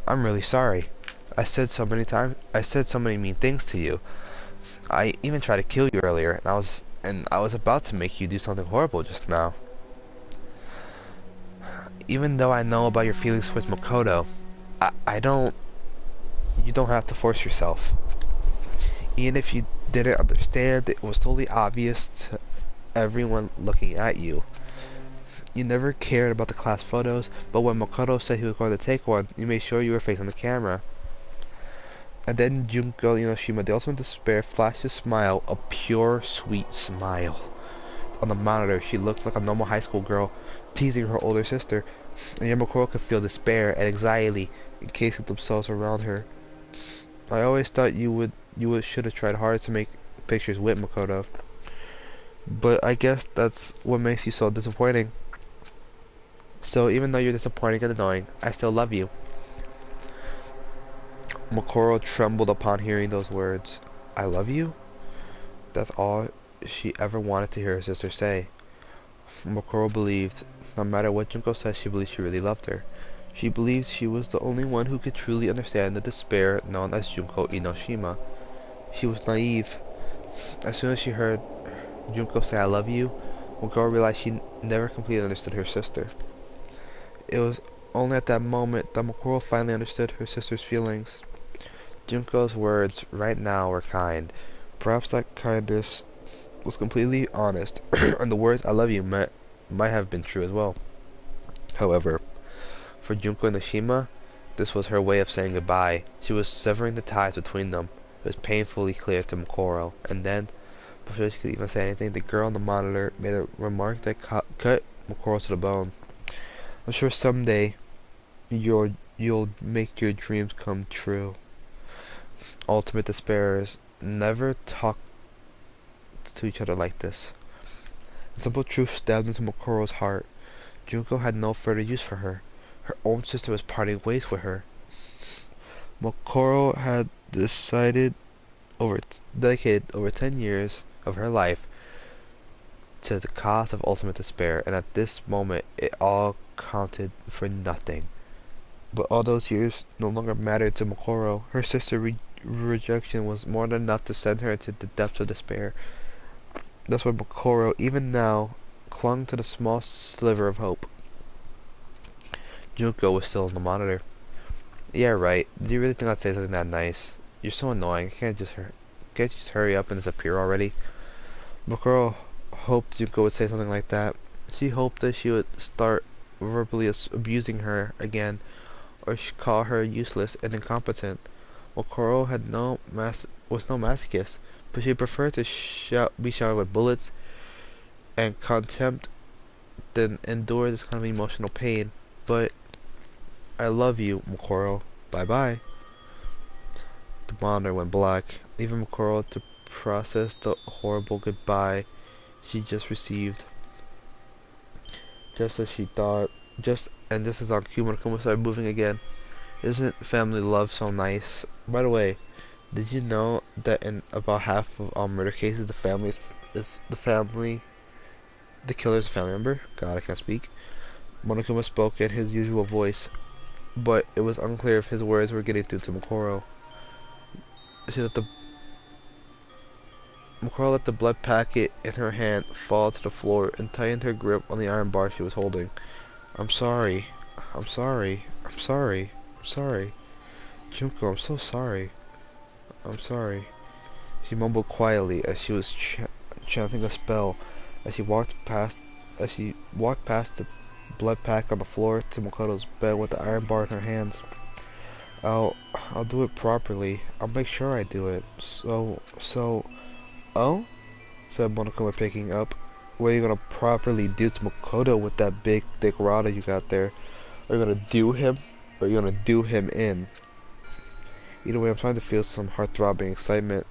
I'm really sorry. I said so many mean things to you. I even tried to kill you earlier, and I was about to make you do something horrible just now. Even though I know about your feelings towards Makoto, you don't have to force yourself. Even if you didn't understand, it was totally obvious to everyone looking at you. You never cared about the class photos, but when Makoto said he was going to take one, you made sure you were facing the camera. And then Junko Inoshima, the ultimate despair, flashed a smile, a pure, sweet smile. On the monitor, she looked like a normal high school girl, teasing her older sister, and Yamakuro could feel despair and anxiety encasing themselves around her. I always thought you should have tried hard to make pictures with Makoto. But I guess that's what makes you so disappointing. So even though you're disappointing and annoying, I still love you. Makoro trembled upon hearing those words. I love you? That's all she ever wanted to hear her sister say. Makoro believed, no matter what Junko said, she believed she really loved her. She believed she was the only one who could truly understand the despair known as Junko Inoshima. She was naive. As soon as she heard Junko say I love you, Makoro realized she never completely understood her sister. It was only at that moment that Makoro finally understood her sister's feelings. Junko's words right now were kind. Perhaps that kindness was completely honest, and the words I love you might have been true as well. However, for Junko Inoshima, this was her way of saying goodbye. She was severing the ties between them. It was painfully clear to Makoro. And then, before she could even say anything, the girl on the monitor made a remark that cut Makoro to the bone. I'm sure someday you'll make your dreams come true. Ultimate despairers never talk to each other like this. The simple truth stabbed into Makoro's heart. Junko had no further use for her. Her own sister was parting ways with her. Makoro had dedicated over 10 years of her life to the cause of ultimate despair, and at this moment it all counted for nothing. But all those years no longer mattered to Makoro. Her sister's rejection was more than enough to send her into the depths of despair. That's why Makoro, even now, clung to the small sliver of hope. Junko was still on the monitor. Yeah, right. Do you really think I'd say something that nice? You're so annoying. Can't you just hurry up and disappear already? Makoro hoped Junko would say something like that. She hoped that she would start verbally abusing her again, or call her useless and incompetent. Makoro was no masochist, but she preferred to be showered with bullets and contempt than endure this kind of emotional pain. But I love you, Makoro. Bye-bye. The monitor went black, leaving Makoro to process the horrible goodbye she just received. Just as she thought, just as our Kuma started moving again. Isn't family love so nice? By the way, did you know that in about half of all murder cases, the killer's a family member? God, I can't speak. Monokuma spoke in his usual voice, but it was unclear if his words were getting through to Makoro. She let the Makoro let the blood packet in her hand fall to the floor and tightened her grip on the iron bar she was holding. I'm sorry. I'm sorry. I'm sorry. I'm sorry. Junko, I'm so sorry. I'm sorry. She mumbled quietly as she was chanting a spell. As she walked past the blood pack on the floor to Makoto's bed with the iron bar in her hands. I'll do it properly. I'll make sure I do it. Oh? Said Monokuma, picking up. What are you gonna properly do to Makoto with that big, thick rod you got there? Are you gonna do him? Or are you gonna do him in? Either way, I'm trying to feel some heart-throbbing excitement.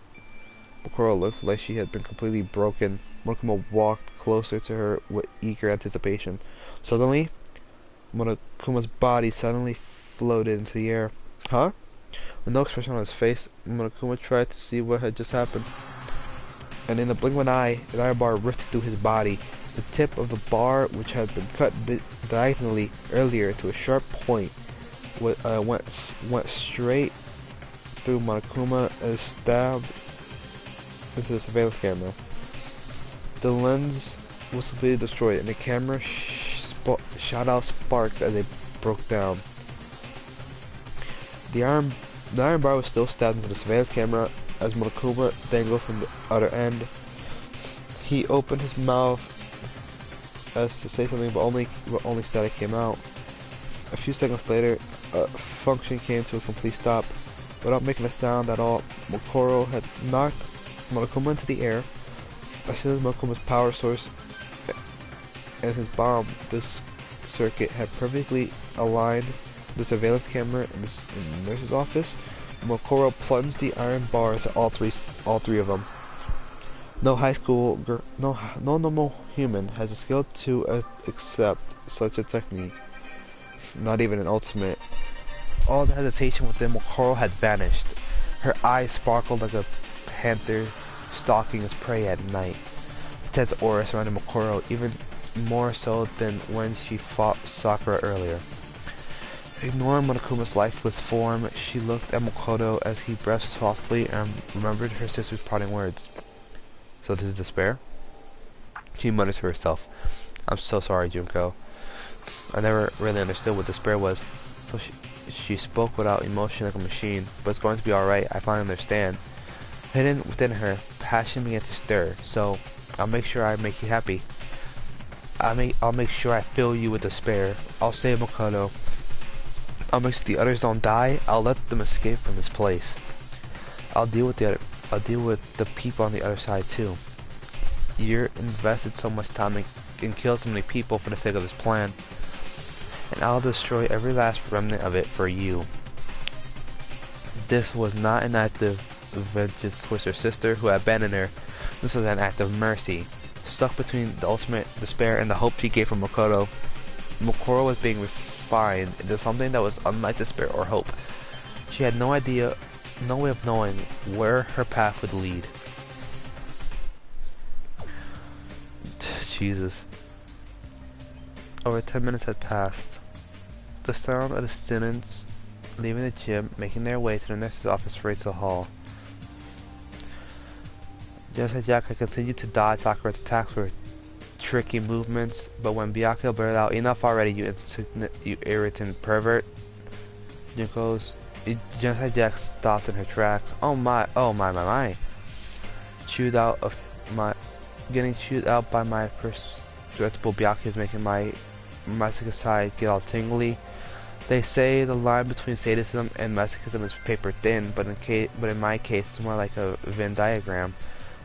Makoro looked like she had been completely broken. Monokuma walked closer to her with eager anticipation. Suddenly, Monokuma's body suddenly floated into the air. Huh? With no expression on his face, Monokuma tried to see what had just happened. And in the blink of an eye, an iron bar ripped through his body. The tip of the bar, which had been cut diagonally earlier to a sharp point, went straight through Monokuma and stabbed into the surveillance camera. The lens was completely destroyed, and the camera shot out sparks as it broke down. The iron bar was still stabbed into the surveillance camera as Monokuma dangled from the other end. He opened his mouth as to say something, but only static came out. A few seconds later, function came to a complete stop. Without making a sound at all, Makoro had knocked Monokuma into the air. As soon as Monokuma's power source and his bomb, this circuit had perfectly aligned the surveillance camera in the nurse's office, Makoro plunged the iron bar into all three of them. No normal human has the skill to accept such a technique. Not even an ultimate. All the hesitation within Makoro had vanished. Her eyes sparkled like a panther stalking its prey at night. A tense aura surrounded Makoro, even more so than when she fought Sakura earlier. Ignoring Monokuma's lifeless form, she looked at Makoto as he breathed softly and remembered her sister's parting words. So this is despair? She mutters to herself. I'm so sorry, Junko. I never really understood what despair was. So she spoke without emotion like a machine. But it's going to be alright, I finally understand. Hidden within her, passion began to stir. So, I'll make sure I make you happy. I'll make sure I fill you with despair. I'll save Makoto. I'll make sure the others don't die. I'll let them escape from this place. I'll deal with the people on the other side too. You're invested so much time and killed so many people for the sake of this plan. And I'll destroy every last remnant of it for you. This was not an act of vengeance towards her sister who abandoned her. This was an act of mercy. Stuck between the ultimate despair and the hope she gave for Makoto, Makoro was being refined into something that was unlike despair or hope. She had no idea, no way of knowing where her path would lead. Jesus. Over 10 minutes had passed. The sound of the students leaving the gym, making their way to the nurse's office raised the hall. Just as Jack had continued to dodge Sakura's attacks with tricky movements, but when Byakuya blurted out, "Enough already, you irritant pervert," just as Jack stopped in her tracks. Oh my. Getting chewed out by my perceptible Byakuya is making my masochistic side get all tingly. They say the line between sadism and masochism is paper thin, but in my case, it's more like a Venn diagram.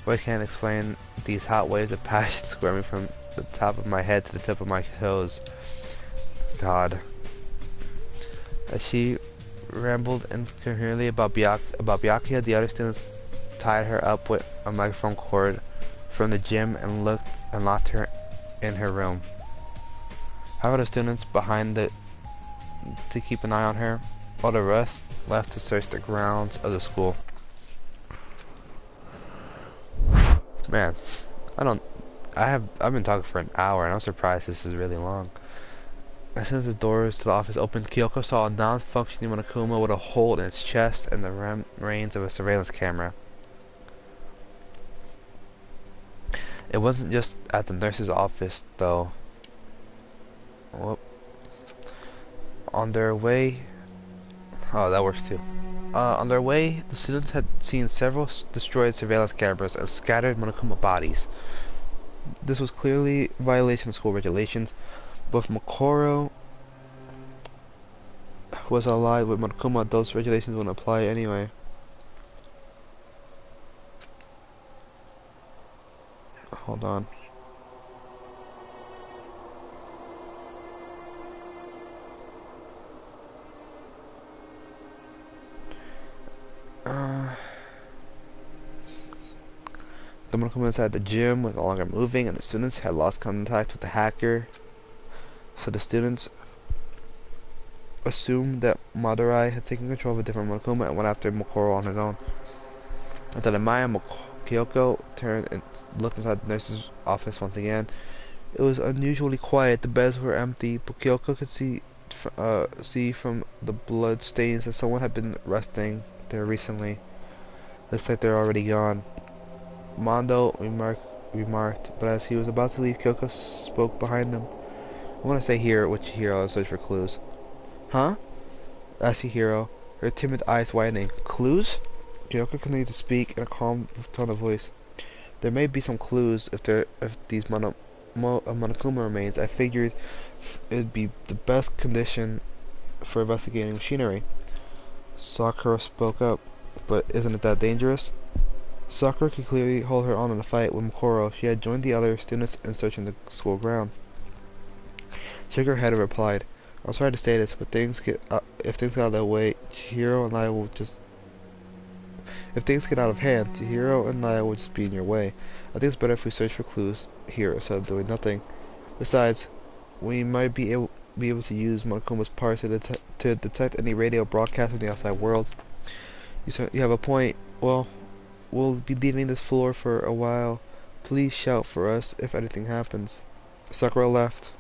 Words can't explain these hot waves of passion squirming from the top of my head to the tip of my toes. God. As she rambled incoherently about Byakuya, the other students tied her up with a microphone cord from the gym and locked her in her room. However, the students behind to keep an eye on her, while the rest left to search the grounds of the school. Man, I've been talking for an hour and I'm surprised this is really long. As soon as the doors to the office opened, Kyoko saw a non-functioning Monokuma with a hole in its chest and the reins of a surveillance camera. It wasn't just at the nurse's office, though. Whoop. On their way... Oh, that works too. On their way, the students had seen several destroyed surveillance cameras and scattered Monokuma bodies. This was clearly a violation of school regulations, but if Makoro was allied with Monokuma, those regulations wouldn't apply anyway. Hold on. The Monokuma inside the gym was no longer moving, and the students had lost contact with the hacker. So the students assumed that Madurai had taken control of a different Monokuma and went after Mokoro on his own. After the Maya, Kyoko turned and looked inside the nurse's office once again. It was unusually quiet. The beds were empty, but Kyoko could see from the blood stains that someone had been resting there recently. Looks like they're already gone. Mondo remarked, but as he was about to leave, Kyoko spoke behind him. I want to stay here with Chihiro and search for clues. Huh? Asked Chihiro, her timid eyes widening. Clues? Kyoko continued to speak in a calm tone of voice. There may be some clues if these Monokuma remains. I figured it'd be the best condition for investigating machinery. Sakura spoke up, but isn't it that dangerous? Sakura could clearly hold her own in a fight with Mokoro. She had joined the other students in searching the school ground. She shook her head and replied, I'm sorry to say this, but if things get out of the way, Chihiro and I will just... If things get out of hand, Chihiro and I will just be in your way. I think it's better if we search for clues here instead of doing nothing. Besides, we might be able to use Monokuma's parts to detect any radio broadcast from the outside world. You have a point. Well, we'll be leaving this floor for a while. Please shout for us if anything happens. Sakura left.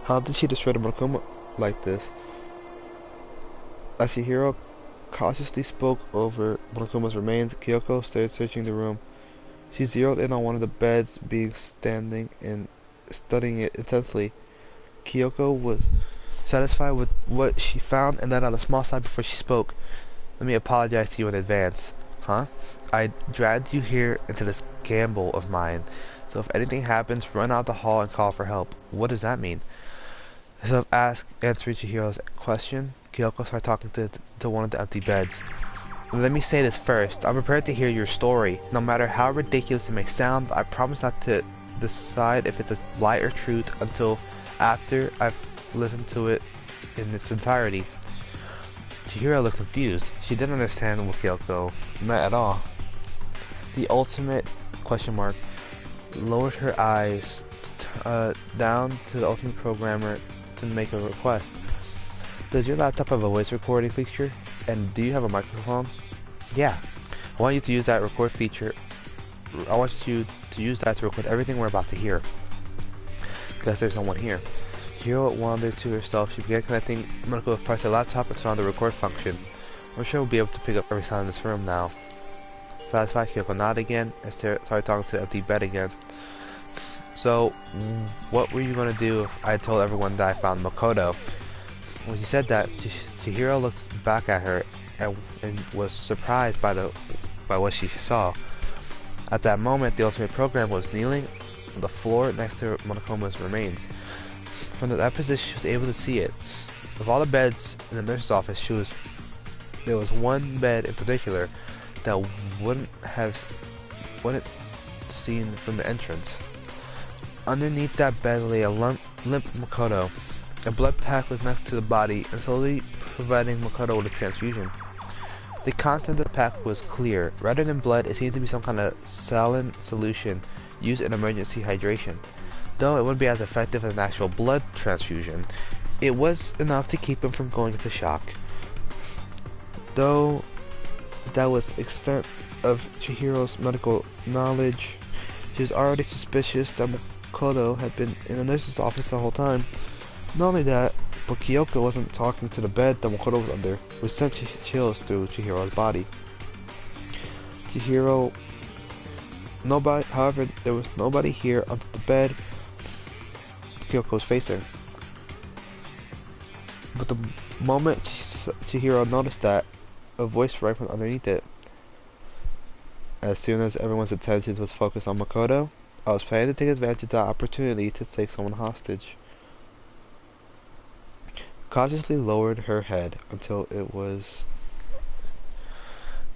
How did she destroy the Monokuma like this? As Chihiro cautiously spoke over Monokuma's remains, Kyoko started searching the room. She zeroed in on one of the beds, standing and studying it intensely. Kyoko was satisfied with what she found and let out a small sigh before she spoke. Let me apologize to you in advance. Huh? I dragged you here into this gamble of mine. So if anything happens, run out the hall and call for help. What does that mean? Instead of answering Chihiro's question, Kyoko started talking to one of the empty beds. Let me say this first. I'm prepared to hear your story. No matter how ridiculous it may sound, I promise not to decide if it's a lie or truth until after I've listened to it in its entirety. Chihiro looked confused. She didn't understand what Kyoko meant at all. The ultimate question mark lowered her eyes down to the ultimate programmer to make a request. Does your laptop have a voice recording feature? And do you have a microphone? Yeah. I want you to use that record feature. I want you to use that to record everything we're about to hear. Because there's no one here. Chihiro wondered to herself. She began connecting medical parts to her laptop and found the record function. I'm sure we'll be able to pick up every sound in this room now. Satisfied, Kyoko nodded again and started talking to the empty bed again. So, what were you going to do if I told everyone that I found Makoto? When she said that, Chihiro looked back at her and was surprised by what she saw. At that moment, the ultimate program was kneeling on the floor next to Monokuma's remains. From that position, she was able to see it. Of all the beds in the nurse's office, there was one bed in particular that wouldn't seen from the entrance. Underneath that bed lay a limp Makoto. A blood pack was next to the body and slowly providing Makoto with a transfusion. The content of the pack was clear. Rather than blood, it seemed to be some kind of saline solution used in emergency hydration. Though it wouldn't be as effective as an actual blood transfusion, it was enough to keep him from going into shock. Though that was the extent of Chihiro's medical knowledge, she was already suspicious that Makoto had been in the nurse's office the whole time. Not only that, but Kyoko wasn't talking to the bed that Makoto was under, which sent chills through Chihiro's body. Chihiro Nobody, however, there was nobody here under the bed Kyoko was facing. But the moment Chihiro noticed that, a voice right from underneath it. As soon as everyone's attention was focused on Makoto, I was planning to take advantage of the opportunity to take someone hostage. Cautiously lowered her head until it was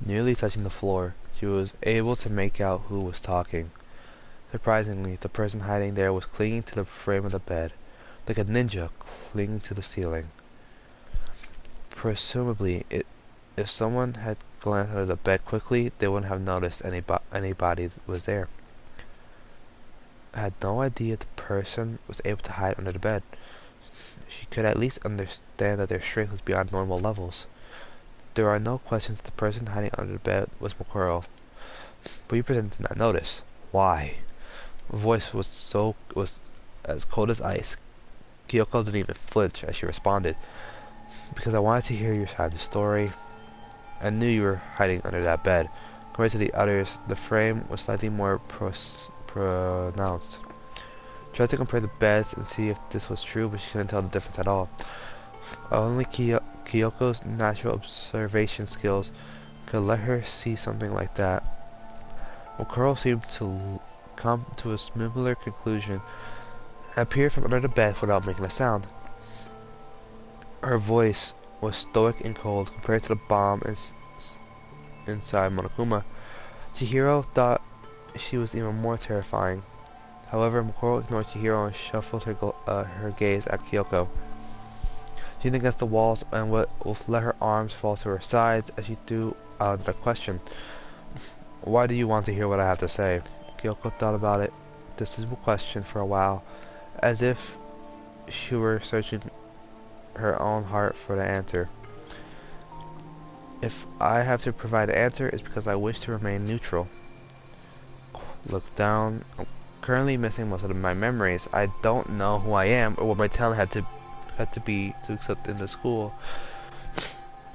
nearly touching the floor. She was able to make out who was talking. Surprisingly, the person hiding there was clinging to the frame of the bed, like a ninja clinging to the ceiling. Presumably, if someone had glanced under the bed quickly, they wouldn't have noticed anybody was there. I had no idea the person was able to hide under the bed. She could at least understand that their strength was beyond normal levels. There are no questions the person hiding under the bed was Mokoro. But you pretended to not notice. Why? Her voice was as cold as ice. Kyoko didn't even flinch as she responded. Because I wanted to hear your side of the story. I knew you were hiding under that bed. Compared to the others, the frame was slightly more pronounced. Tried to compare the beds and see if this was true, but she couldn't tell the difference at all. Only Kyoko's natural observation skills could let her see something like that. Mokoro seemed to come to a similar conclusion and appeared from under the bed without making a sound. Her voice was stoic and cold compared to the bomb inside Monokuma. Chihiro thought she was even more terrifying. However, Mokoro ignored Chihiro and shuffled her gaze at Kyoko. She leaned against the walls and would let her arms fall to her sides as she threw out the question. Why do you want to hear what I have to say? Kyoko thought about this simple question for a while, as if she were searching her own heart for the answer. If I have to provide the answer, it's because I wish to remain neutral. Look down. I'm currently missing most of my memories. I don't know who I am or what my talent had to be to accept in the school.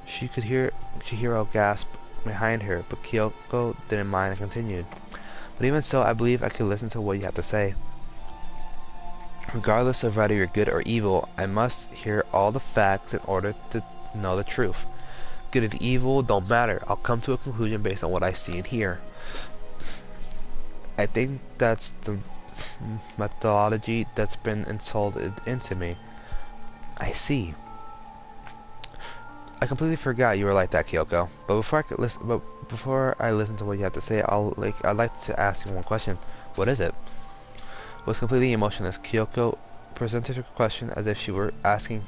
She could hear Chihiro gasp behind her, but Kyoko didn't mind and continued. But even so, I believe I could listen to what you have to say. Regardless of whether you're good or evil, I must hear all the facts in order to know the truth. Good and evil don't matter. I'll come to a conclusion based on what I see and hear. I think that's the methodology that's been installed into me. I see. I completely forgot you were like that, Kyoko. But before I listen to what you have to say, I'd like to ask you one question. What is it? Was completely emotionless. Kyoko presented her question as if she were asking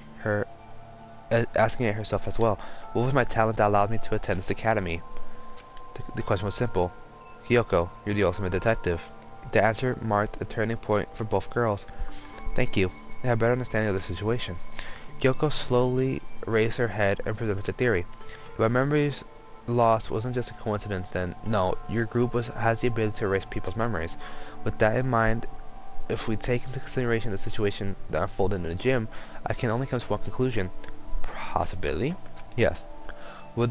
it herself as well. What was my talent that allowed me to attend this academy? The question was simple. Kyoko, you're the ultimate detective. The answer marked a turning point for both girls. Thank you. I have a better understanding of the situation. Kyoko slowly raised her head and presented a theory. If my memories lost wasn't just a coincidence, then no, your group has the ability to erase people's memories. With that in mind, if we take into consideration the situation that unfolded in the gym, I can only come to one conclusion. Possibility? Yes. What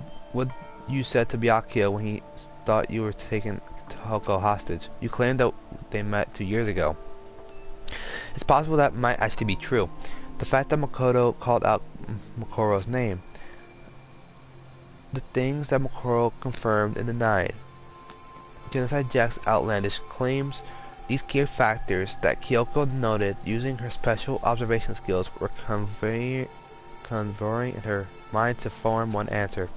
you said to Byakuya when he thought you were taking Toko hostage. You claimed that they met 2 years ago. It's possible that might actually be true. The fact that Makoto called out Mokoro's name. The things that Mokoro confirmed and denied. Genocide Jack's outlandish claims. These key factors that Kyoko noted using her special observation skills were converging in her mind to form one answer.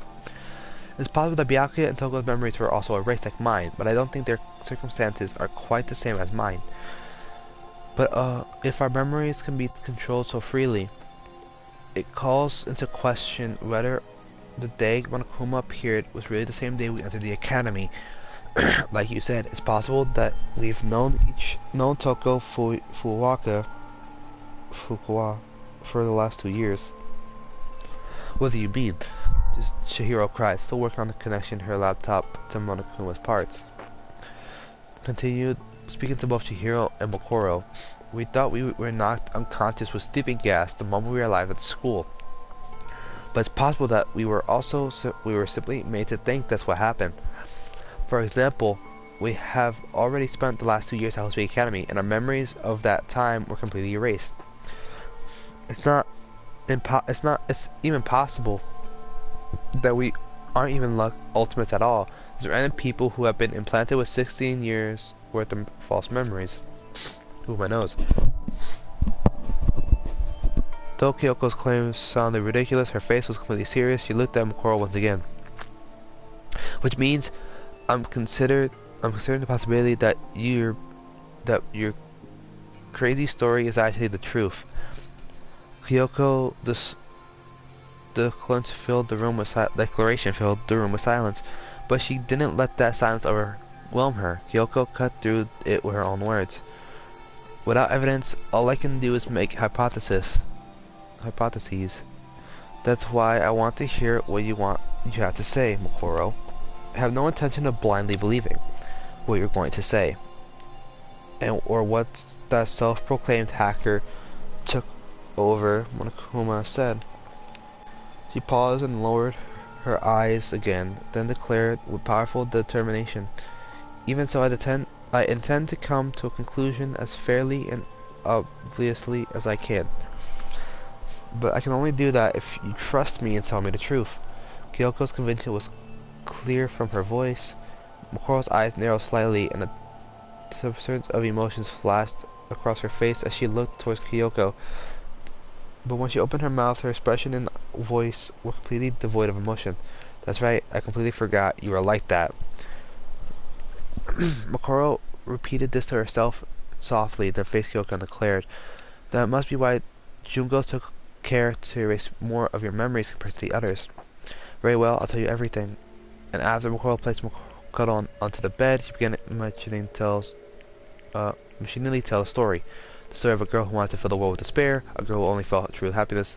It's possible that Byakuya and Toko's memories were also erased like mine, but I don't think their circumstances are quite the same as mine. But if our memories can be controlled so freely, it calls into question whether the day Monokuma appeared was really the same day we entered the academy. Like you said, it's possible that we've known Toko Fukuoka for the last 2 years. What do you mean? Chihiro cried, still working on the connection her laptop to Monokuma's parts. Continued, speaking to both Chihiro and Mokoro. We thought we were knocked unconscious with sleeping gas the moment we arrived at the school. But it's possible that we were simply made to think that's what happened. For example, We have already spent the last 2 years at House Academy, and our memories of that time were completely erased. It's even possible that we aren't even ultimates at all. There's random people who have been implanted with 16 years worth of false memories. Ooh, my nose. Though Kyoko's claims sounded ridiculous, her face was completely serious. She looked at Mokoro once again. Which means I'm considering the possibility that your crazy story is actually the truth. Kyoko, declaration filled the room with silence, but she didn't let that silence overwhelm her. Kyoko cut through it with her own words. Without evidence, all I can do is make hypotheses. That's why I want to hear what you have to say, Mokoro. I have no intention of blindly believing what you're going to say, or what that self-proclaimed hacker took over, Monokuma said. She paused and lowered her eyes again, then declared with powerful determination, "Even so, I intend to come to a conclusion as fairly and obviously as I can. But I can only do that if you trust me and tell me the truth." Kyoko's conviction was clear from her voice. Mokoro's eyes narrowed slightly, and a surge of emotions flashed across her face as she looked towards Kyoko. But when she opened her mouth, her expression and voice were completely devoid of emotion. "That's right, I completely forgot you were like that." Mokoro repeated this to herself softly, then faced Kyoko and declared, "That must be why Junko took care to erase more of your memories compared to the others. Very well, I'll tell you everything." And after Mokoro placed Mokoro onto the bed, she began machinally tell a story. The story of a girl who wanted to fill the world with despair, a girl who only felt true happiness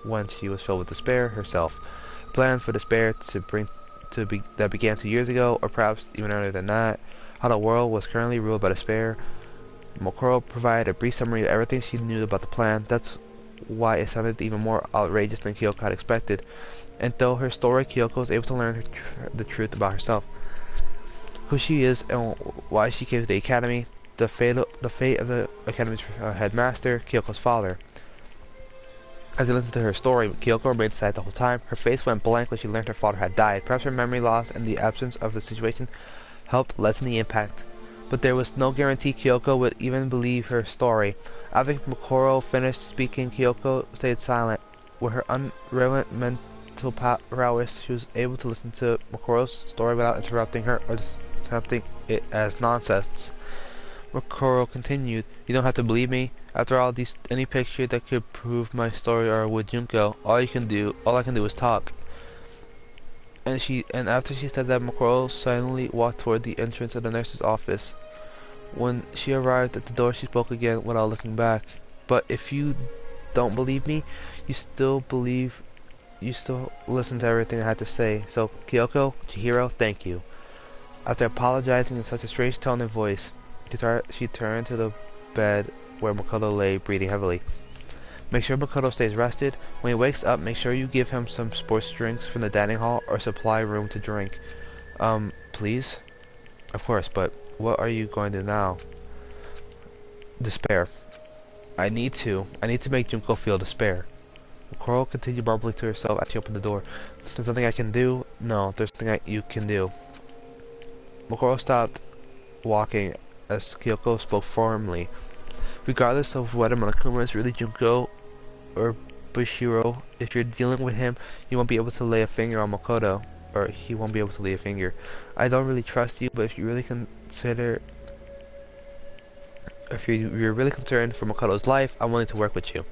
when she was filled with despair herself. A plan for despair that began 2 years ago, or perhaps even earlier than that. How the world was currently ruled by despair. Mokoro provided a brief summary of everything she knew about the plan. That's why it sounded even more outrageous than Kyoko had expected. And through her story, Kyoko was able to learn the truth about herself. Who she is and why she came to the academy. The fate of the academy's headmaster, Kyoko's father. As he listened to her story, Kyoko remained silent the whole time. Her face went blank when she learned her father had died. Perhaps her memory loss and the absence of the situation helped lessen the impact. But there was no guarantee Kyoko would even believe her story. After Mokoro finished speaking, Kyoko stayed silent. With her unrelevant mental prowess, she was able to listen to Mokoro's story without interrupting her or accepting it as nonsense. Mokoro continued, "You don't have to believe me. After all, any picture that could prove my story are with Junko. All I can do is talk." And after she said that, Mokoro silently walked toward the entrance of the nurse's office. When she arrived at the door, she spoke again without looking back. "But if you don't believe me, you still listen to everything I had to say. So, Kyoko, Chihiro, thank you." After apologizing in such a strange tone and voice, she turned to the bed where Makoto lay, breathing heavily. "Make sure Makoto stays rested. When he wakes up, make sure you give him some sports drinks from the dining hall or supply room to drink." Please?" "Of course, but what are you going to do now?" "Despair. I need to make Junko feel despair." Mokoro continued mumbling to herself as she opened the door. "There's nothing I can do." "No, there's nothing you can do." Mokoro stopped walking as Kyoko spoke firmly. "Regardless of whether Monokuma is really Junko or Bushiro, if you're dealing with him, you won't be able to lay a finger on Makoto, or he won't be able to lay a finger. I don't really trust you, but if you're really concerned for Makoto's life, I'm willing to work with you.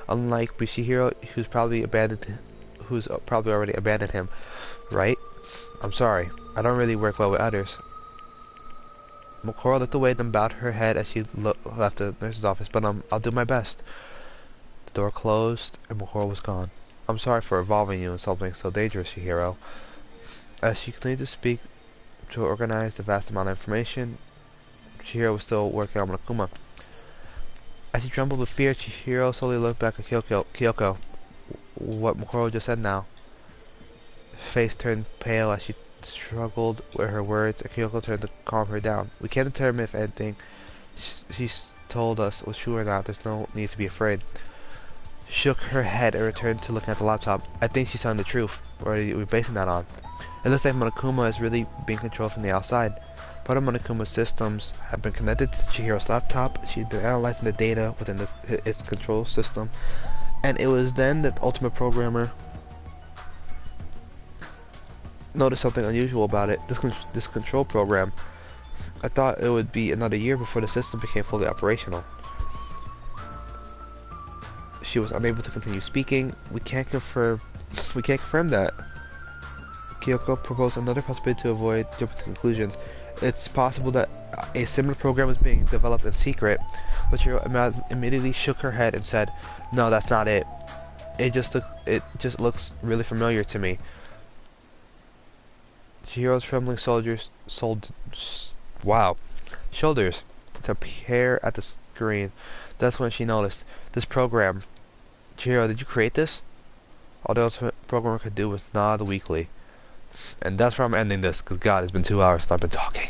Unlike Bushiro, who's probably already abandoned him, right? I'm sorry, I don't really work well with others." Mokoro looked away, then bowed her head as she left the nurse's office. "But I'll do my best." The door closed, and Mokoro was gone. "I'm sorry for involving you in something so dangerous, Chihiro." As she continued to speak to organize the vast amount of information, Chihiro was still working on Monokuma. As he trembled with fear, Chihiro slowly looked back at Kyoko. What Mokoro just said now. Her face turned pale as she struggled with her words, and Kyoko tried to calm her down. We can't determine if anything she's told us was true or not. There's no need to be afraid. Shook her head and returned to looking at the laptop. I think she's telling the truth. What are we basing that on? It looks like Monokuma is really being controlled from the outside. Part of Monokuma's systems have been connected to Chihiro's laptop. She'd been analyzing the data within its control system. And it was then that the ultimate programmer noticed something unusual about it. This control program. I thought it would be another year before the system became fully operational. She was unable to continue speaking. We can't confirm that. Kyoko proposed another possibility to avoid jumping to conclusions. It's possible that a similar program is being developed in secret, but Chihiro immediately shook her head and said, "No, that's not it. It just looks really familiar to me." Chihiro's trembling shoulders to peer at the screen. That's when she noticed this program. Chihiro, did you create this? All the ultimate programmer could do was nod weakly. And that's where I'm ending this, because God, it's been 2 hours since I've been talking.